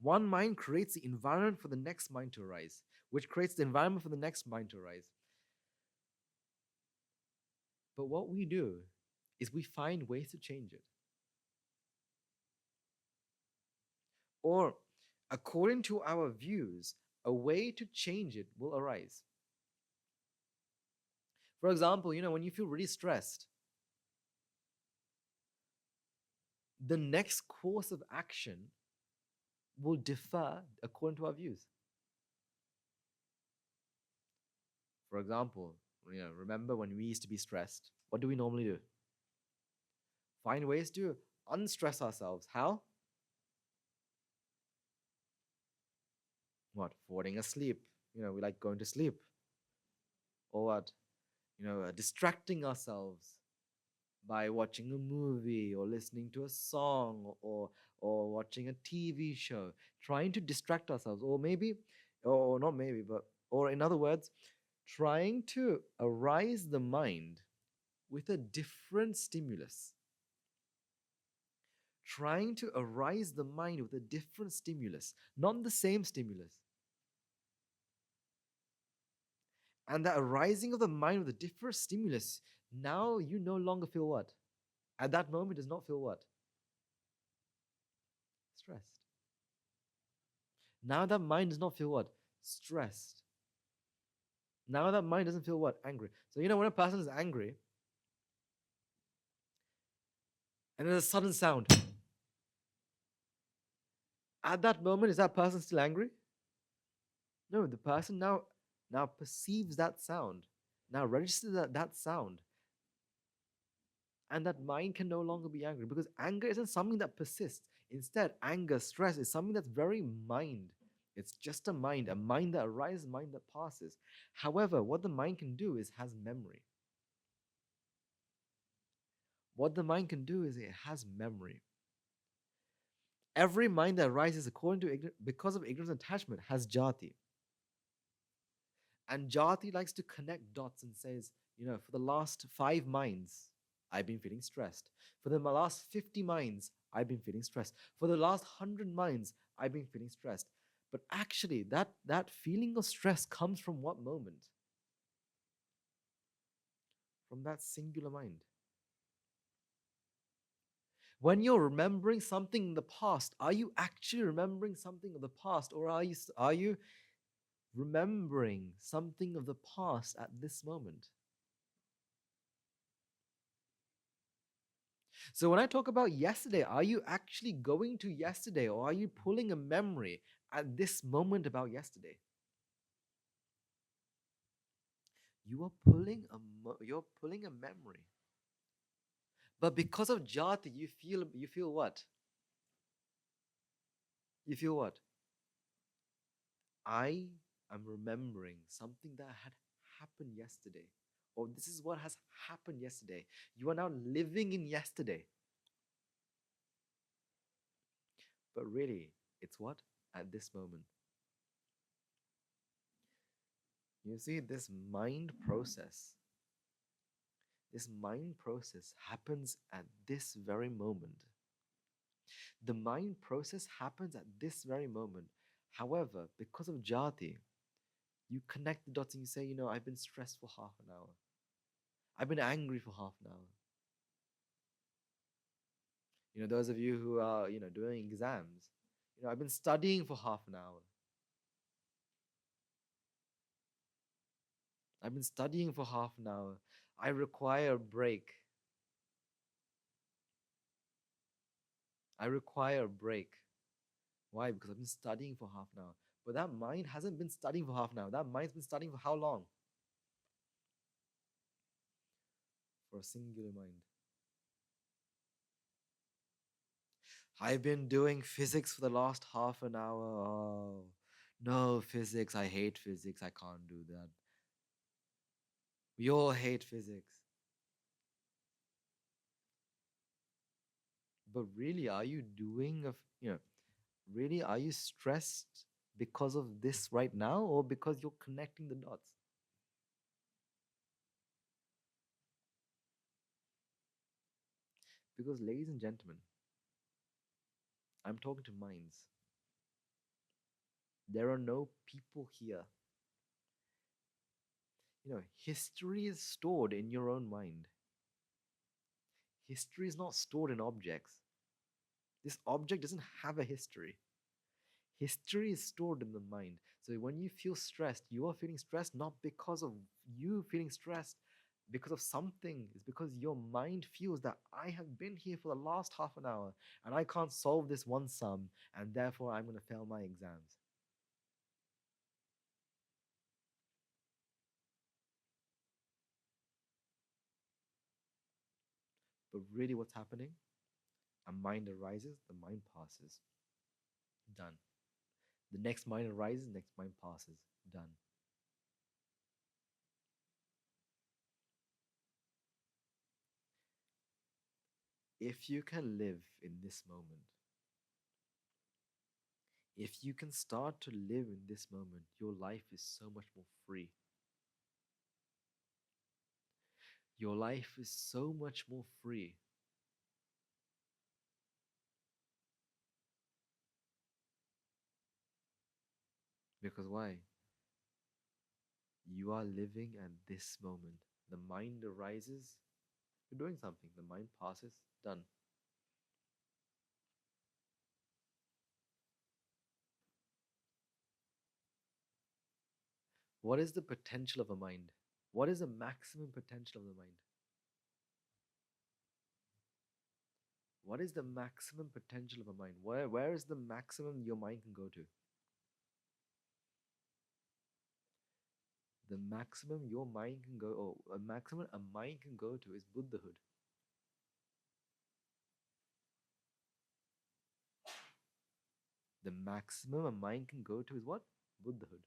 One mind creates the environment for the next mind to arise, which creates the environment for the next mind to arise. But what we do is we find ways to change it. Or, according to our views, a way to change it will arise. For example, when you feel really stressed, the next course of action will differ according to our views. For example, remember when we used to be stressed, what do we normally do? Find ways to unstress ourselves. How? What? Falling asleep. We like going to sleep. Or what? Distracting ourselves by watching a movie or listening to a song or watching a TV show, trying to distract ourselves, or maybe, or not maybe, but, or in other words, trying to arise the mind with a different stimulus. Trying to arise the mind with a different stimulus, not the same stimulus. And that arising of the mind with a different stimulus, now you no longer feel what? At that moment, does not feel what? Stressed. Now that mind does not feel what? Stressed. Now that mind doesn't feel what? Angry. So when a person is angry, and there's a sudden sound, at that moment, is that person still angry? No, the person now perceives that sound, now registers that sound, and that mind can no longer be angry, because anger isn't something that persists. Instead, anger, stress is something that's very mind. It's just a mind that arises, a mind that passes. However, what the mind can do is has memory. What the mind can do is it has memory. Every mind that arises because of ignorance and attachment has jati. And jati likes to connect dots and says, for the last 5 minds, I've been feeling stressed. For the last 50 minds, I've been feeling stressed. For the last 100 minds, I've been feeling stressed. But actually, that feeling of stress comes from what moment? From that singular mind. When you're remembering something in the past, are you actually remembering something of the past, or are you remembering something of the past at this moment? So when I talk about yesterday, are you actually going to yesterday, or are you pulling a memory at this moment about yesterday? You're pulling a memory. But because of jati, you feel what? You feel what? I am remembering something that had happened yesterday. Or this is what has happened yesterday. You are now living in yesterday. But really, it's what? At this moment. You see, this mind process happens at this very moment. The mind process happens at this very moment. However, because of jati, you connect the dots and you say, I've been stressed for half an hour. I've been angry for half an hour. Those of you who are, doing exams, I've been studying for half an hour. I've been studying for half an hour. I require a break. I require a break. Why? Because I've been studying for half an hour. But that mind hasn't been studying for half an hour. That mind's been studying for how long? For a singular mind. I've been doing physics for the last half an hour. Oh, no, physics. I hate physics. I can't do that. We all hate physics. But really, are you really, are you stressed because of this right now, or because you're connecting the dots? Because, ladies and gentlemen, I'm talking to minds. There are no people here. History is stored in your own mind. History is not stored in objects. This object doesn't have a history. History is stored in the mind. So when you feel stressed, you are feeling stressed not because of you feeling stressed, because of something. It's because your mind feels that I have been here for the last half an hour and I can't solve this one sum, and therefore I'm going to fail my exams. But really, what's happening? A mind arises, the mind passes. Done. The next mind arises, next mind passes. Done. If you can live in this moment, if you can start to live in this moment, your life is so much more free. Your life is so much more free. Because why? You are living at this moment. The mind arises, you're doing something. The mind passes, done. What is the potential of a mind? What is the maximum potential of the mind? What is the maximum potential of a mind? Where is the maximum your mind can go to? The maximum your mind can go, or a maximum a mind can go to, is Buddhahood. The maximum a mind can go to is what? Buddhahood.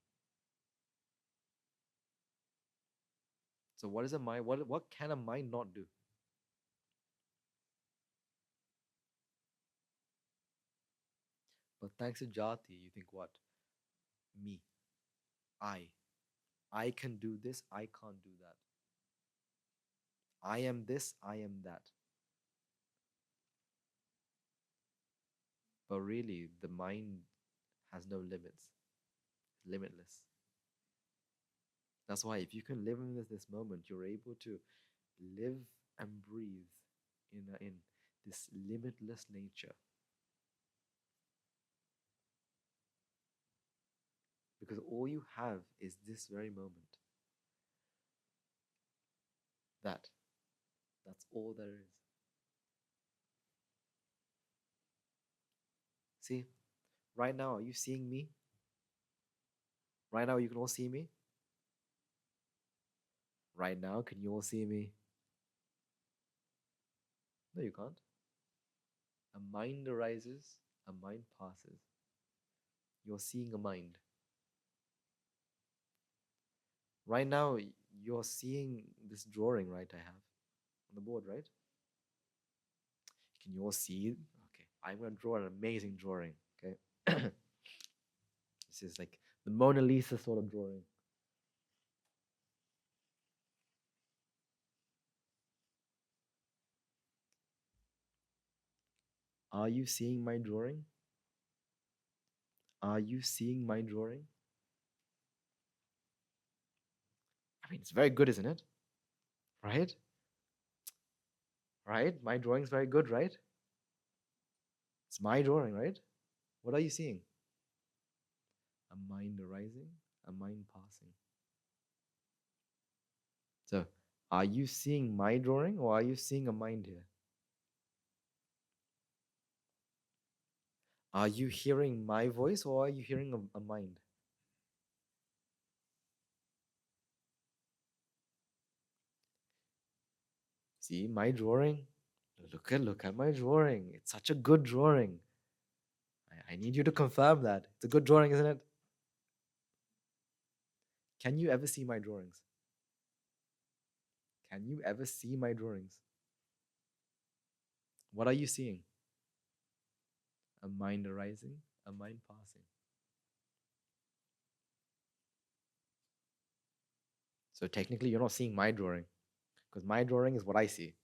So what is a mind? What can a mind not do? But thanks to Jati, you think what? Me. I. I can do this, I can't do that. I am this, I am that. But really, the mind has no limits, limitless. That's why if you can live in this moment, you're able to live and breathe in this limitless nature. Because all you have is this very moment. That's all there is. See, right now, are you seeing me? Right now, you can all see me? Right now, can you all see me? No, you can't. A mind arises, a mind passes. You're seeing a mind. Right now, you're seeing this drawing, right? I have on the board, right? Can you all see it? Okay, I'm going to draw an amazing drawing, okay? This is like the Mona Lisa sort of drawing. Are you seeing my drawing? Are you seeing my drawing? I mean, it's very good, isn't it? Right? Right? My drawing's very good, right? It's my drawing, right? What are you seeing? A mind arising, a mind passing. So, are you seeing my drawing or are you seeing a mind here? Are you hearing my voice or are you hearing a mind? See my drawing? Look at my drawing. It's such a good drawing. I need you to confirm that. It's a good drawing, isn't it? Can you ever see my drawings? Can you ever see my drawings? What are you seeing? A mind arising, a mind passing. So technically, you're not seeing my drawing because my drawing is what I see.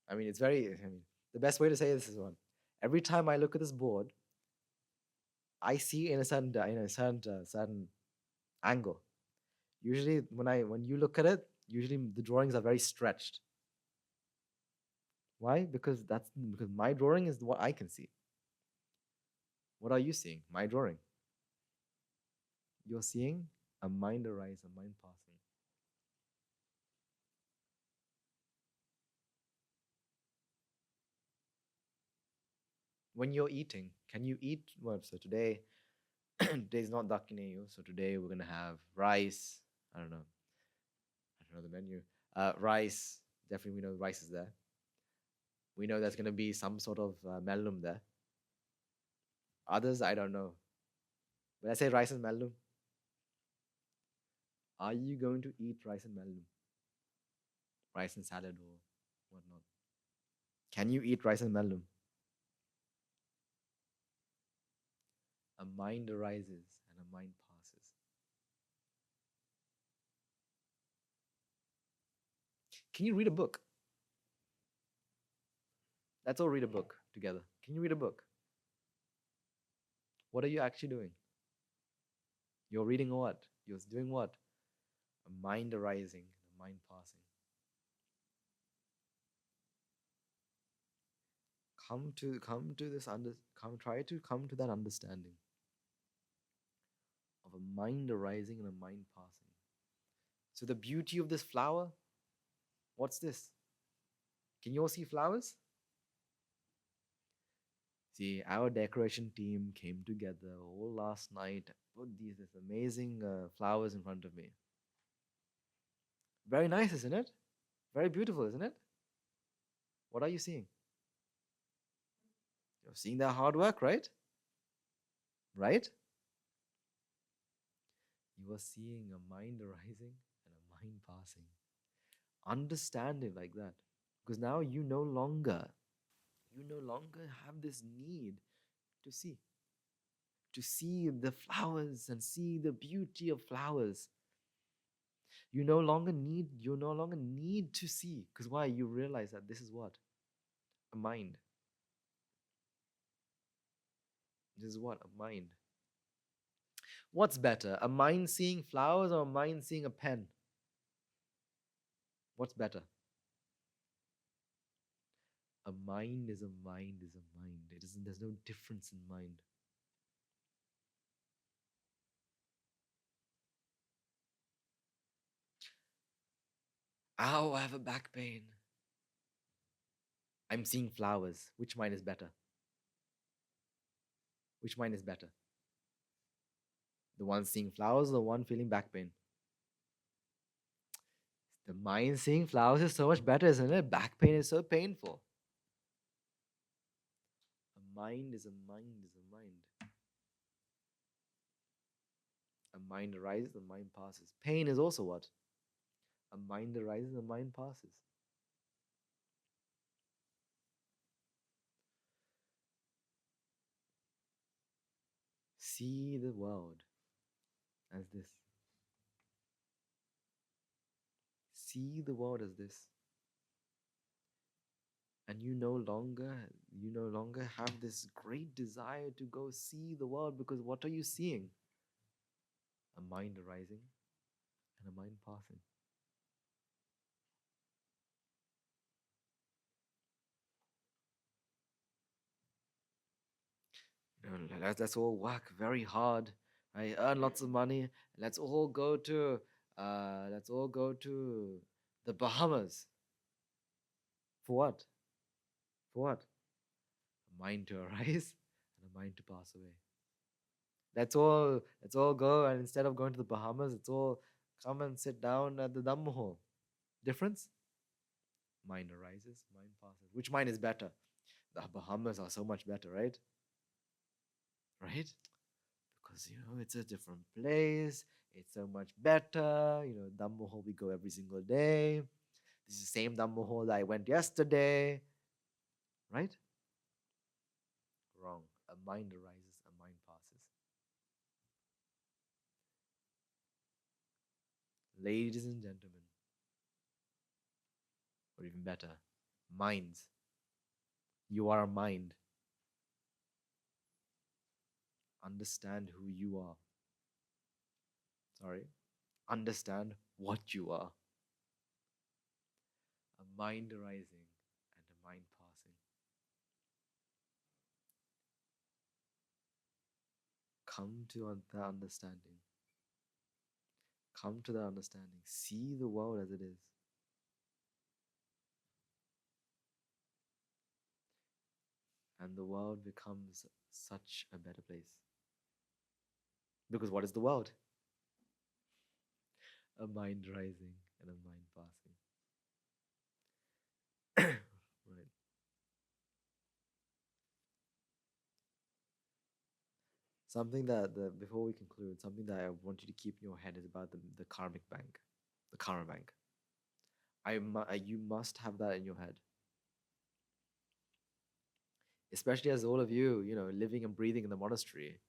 I mean, the best way to say this is one. Every time I look at this board, I see in a certain angle. Usually, when you look at it, usually the drawings are very stretched. Why? Because my drawing is what I can see. What are you seeing? My drawing. You're seeing a mind arise, a mind passing. When you're eating, can you eat? Well, so today's not dakineyu. So today we're gonna have rice. I don't know the menu. Rice. Definitely, we know rice is there. We know there's gonna be some sort of mellum there. Others, I don't know. When I say rice and mellum, are you going to eat rice and mellum? Rice and salad or whatnot? Can you eat rice and mellum? A mind arises and a mind passes. Can you read a book? Let's all read a book together. Can you read a book? What are you actually doing? You're reading what? You're doing what? A mind arising and a mind passing. Try to come to that understanding of a mind arising and a mind passing. So the beauty of this flower, what's this? Can you all see flowers? See, our decoration team came together all last night, put these amazing flowers in front of me. Very nice, isn't it? Very beautiful, isn't it? What are you seeing? You're seeing their hard work, right? Right? You are seeing a mind arising and a mind passing. Understand it like that. Because now you no longer have this need to see the flowers and see the beauty of flowers. You no longer need to see. Because why? You realize that this is what? A mind. This is what? A mind. What's better? A mind seeing flowers or a mind seeing a pen? What's better? A mind is a mind is a mind. There's no difference in mind. Ow, I have a back pain. I'm seeing flowers. Which mind is better? Which mind is better? The one seeing flowers or the one feeling back pain? The mind seeing flowers is so much better, isn't it? Back pain is so painful. A mind is a mind is a mind. A mind arises, a mind passes. Pain is also what? A mind arises, a mind passes. See the world as this. See the world as this. And you no longer have this great desire to go see the world, because what are you seeing? A mind arising and a mind passing. Let's all work very hard. I earn lots of money. Let's all go to the Bahamas. For what? For what? A mind to arise and a mind to pass away. Let's all go, and instead of going to the Bahamas, let's all come and sit down at the Dhamma hall. Difference? Mind arises, mind passes. Which mind is better? The Bahamas are so much better, right? Right? Because it's a different place. It's so much better. Dhamma hall we go every single day. This is the same Dhamma hall that I went yesterday. Right? Wrong. A mind arises, a mind passes. Ladies and gentlemen, or even better, minds. You are a mind. Understand who you are. Sorry. Understand what you are. A mind arising and a mind passing. Come to that understanding. Come to that understanding. See the world as it is. And the world becomes such a better place. Because what is the world? A mind rising and a mind passing. Right. Something that before we conclude, something that I want you to keep in your head is about the karmic bank, the karma bank. You must have that in your head. Especially as all of you, living and breathing in the monastery.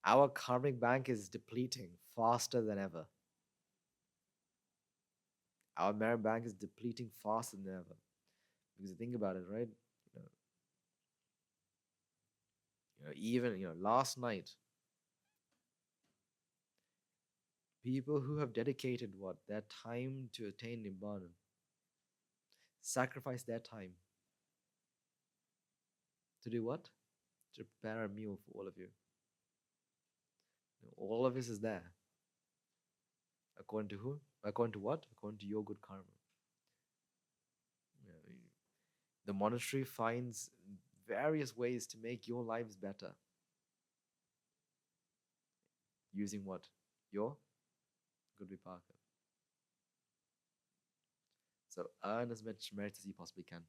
Our karmic bank is depleting faster than ever. Our merit bank is depleting faster than ever. Because you think about it, right? Even last night, people who have dedicated their time to attain Nibbāna, sacrifice their time to do what? To prepare a meal for all of you. All of this is there. According to who? According to what? According to your good karma. The monastery finds various ways to make your lives better. Using what? Your good vipaka. So earn as much merit as you possibly can.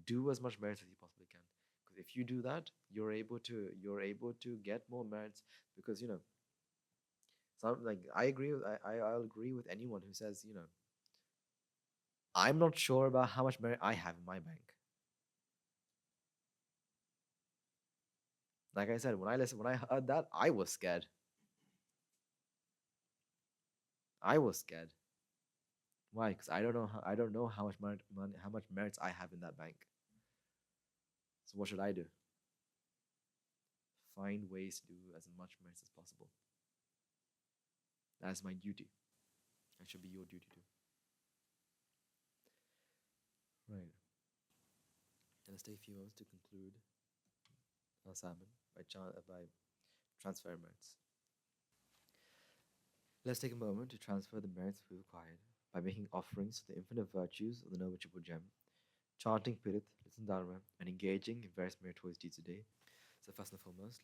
Do as much merit as you possibly can. Because if you do that, you're able to get more merits. Because I'll agree with anyone who says, I'm not sure about how much merit I have in my bank. Like I said, when I heard that, I was scared. I was scared. Why? Because I don't know how much how much merits I have in that bank. So what should I do? Find ways to do as much merits as possible. That's my duty. That should be your duty too. Right. Let's take a few moments to conclude our sermon by transfer merits. Let's take a moment to transfer the merits we acquired by making offerings to the infinite virtues of the Noble Triple Gem, chanting Pirit, listening Dharma, and engaging in various meritorious deeds today, So first and foremost,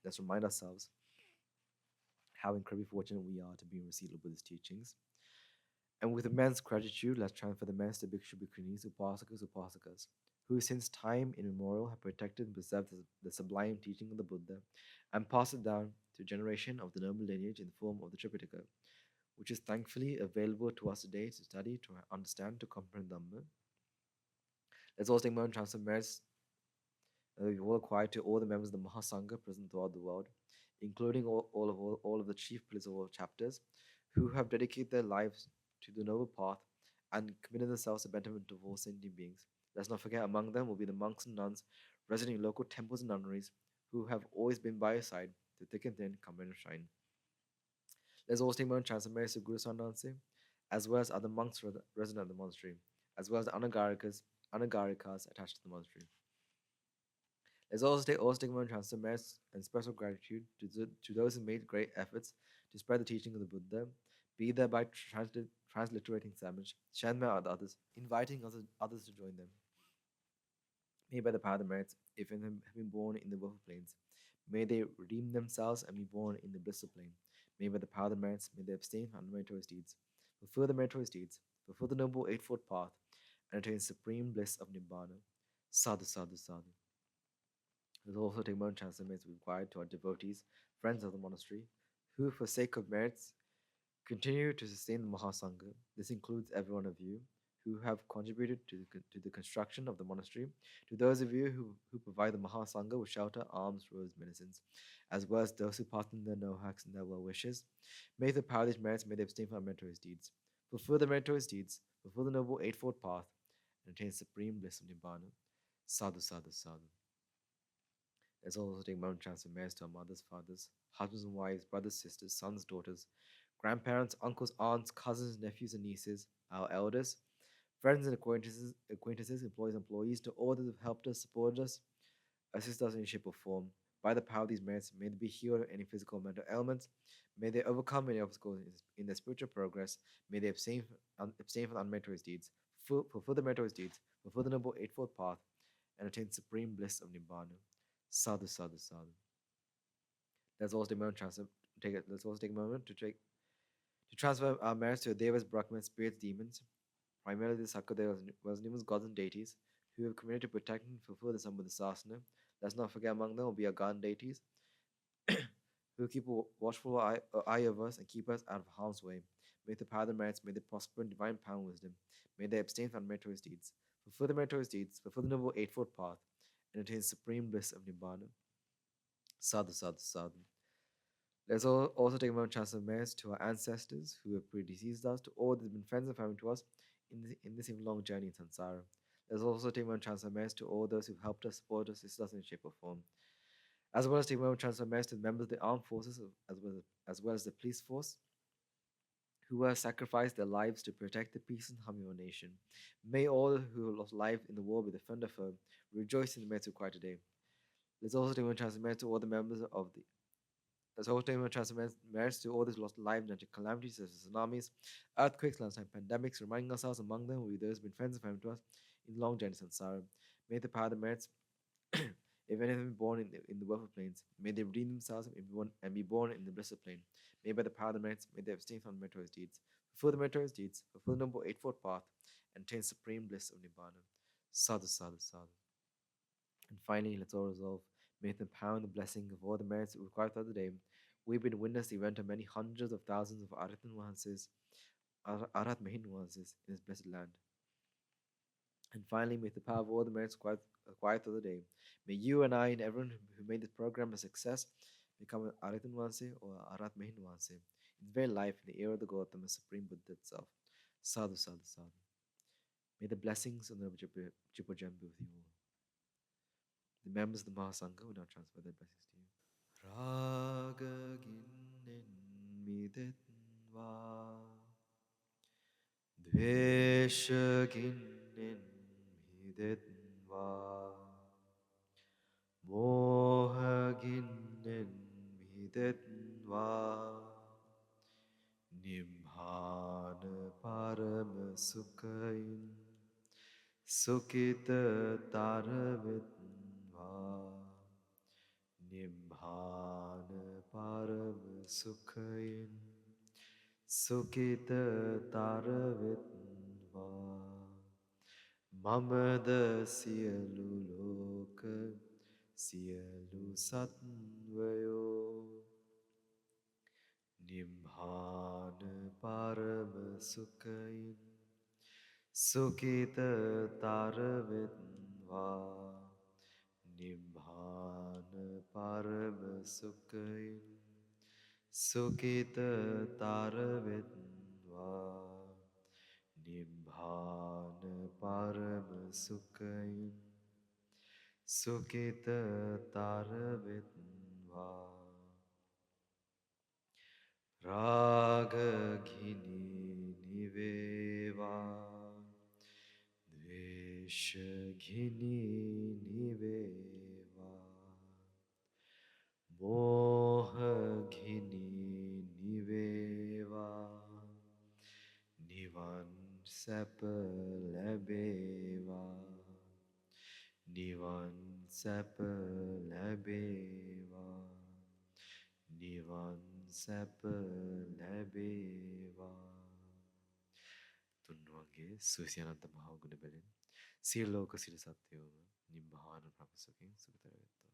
let's remind ourselves how incredibly fortunate we are to be in receipt of Buddhist teachings. And with immense gratitude, let's transfer the message to Bhikshu, Bhikkhunis, Upasakas, Upasikas, who since time immemorial have protected and preserved the sublime teaching of the Buddha and passed it down to a generation of the noble lineage in the form of the Tripitaka, which is thankfully available to us today to study, to understand, to comprehend Dhamma. Let's also take a moment to transfer merits we all acquired to all the members of the Mahasangha present throughout the world, including all of the chief pillars of all chapters, who have dedicated their lives to the noble path and committed themselves to the betterment of all sentient beings. Let's not forget among them will be the monks and nuns residing in local temples and nunneries, who have always been by your side through thick and thin, come rain or shine. Let's also take moment to transfer merits to Guru Sandanse, as well as other monks resident at the monastery, as well as the Anagarikas attached to the monastery. Let's also take a moment to transfer merits and special gratitude to those who made great efforts to spread the teaching of the Buddha, be there by transliterating Samish, sharing them with others, inviting others to join them. May by the power of the merits, if any of them have been born in the willful planes, may they redeem themselves and be born in the blissful plane. May by the power of the merits, may they abstain from unmeritorious deeds, fulfill the meritorious deeds, fulfill the noble eightfold path, and attain supreme bliss of Nibbāna. Sadhu, sadhu, sadhu. Let's also take moment to transmit required to our devotees, friends of the monastery, who, for sake of merits, continue to sustain the Mahasangha. This includes every one of you who have contributed to the construction of the monastery, to those of you who provide the Mahasangha with shelter, alms, robes, medicines, as well as those who pass in their no-hacks and their well wishes. May the power of these merits, may they abstain from meritorious deeds, fulfill the meritorious deeds, fulfill the noble eightfold path, and attain supreme bliss of Nibbāna. Sadhu, sadhu, sadhu. Let's also take a moment to transfer merits to our mothers, fathers, husbands and wives, brothers, sisters, sons, daughters, grandparents, uncles, aunts, cousins, nephews, and nieces, our elders, friends and acquaintances, employees, to all that have helped us, supported us, assisted us in any shape or form. By the power of these merits, may they be healed of any physical or mental ailments. May they overcome any obstacles in their spiritual progress. May they abstain from unmeritorious deeds, fulfill the meritorious deeds, fulfill the noble eightfold path, and attain supreme bliss of Nibbāna. Sadhu, sadhu, sadhu. Let's also take a moment to transfer our merits to the Devas, Brahmins, spirits, demons, primarily the Sakadevas, numerous gods and deities, who have committed to protect and fulfill the Sambuddha Sasana. Let's not forget among them will be our garden deities, who keep a watchful eye over us and keep us out of harm's way. May the power of the merits, may they prosper in divine power and wisdom. May they abstain from meritorious deeds, fulfill the meritorious deeds, fulfill the noble eightfold path, and attain supreme bliss of Nibbāna. Sadhu, sadhu, sadhu. Let's also take a moment to transfer merits to our ancestors who have predeceased us, to all that have been friends and family to us in this long journey in samsara. Let's also take a moment to transfer merits to all those who've helped us, supported us, assisted us in shape or form. As well as take a moment to transfer merits to the members of the armed forces as well as the police force who have sacrificed their lives to protect the peace and harmony of our nation. May all who have lost life in the war with the friend or foe rejoice in the merits required today. Let's also take a moment to transfer merits to all the members of the Let's also take a moment to transfer merits to all those lost lives in natural calamities such as tsunamis, earthquakes, landslide, pandemics, reminding ourselves among them will be those who have been friends and family to us in long journeys and sorrow. May the power of the merits, if any of them be born in the wealth plains, may they redeem themselves and be born in the blissed plane. May by the power of the merits, may they abstain from meritorious deeds, fulfill the meritorious deeds, fulfill the noble eightfold path, and attain supreme bliss of Nibbāna. Sadhu, sadhu, sadhu. And finally, let's all resolve, may the power and the blessing of all the merits required for the day, we've been witness the event of many hundreds of thousands of Arhat Mahin Nuances in this blessed land. And finally, may the power of all the merits acquired through the day, may you and I and everyone who made this program a success become an Arhat Nuanse or Arhat Mahin Nuanse in very life in the era of the Gautama Supreme Buddha itself. Sadhu, sadhu, sadhu. May the blessings of the Jipojam be with you all. The members of the Mahasangha will now transfer their blessings to you. Raga ginen midetva, dvesha ginen midetva, moha ginen midetva, Nibbāna parama sukhain, sukita taravitva. Nibbāna Parama Sukhayin Sukhitataravidva Mamada Siyalu Loka Siyalu Satvayo Nibbāna Parama Sukhayin Sukhitataravidva Nibbāna Parama Sukhayin Sukhitataravidva Nibbāna Parama Sukhayin Sukhitataravidva Raga Ghini Niveva Dvesha Ghini Niveva Moha Ghini Niveva Nivan Sapalabeva Nivan Sapalabeva Nivan Sapalabeva තුන්වන්ගේ සුසියනන්ත මහා ගුණ බැලෙන් සියලු ලෝක සියලු සත්වයෝම නිබ්බාන ප්‍රපසකින් සුඛතර වෙත්වා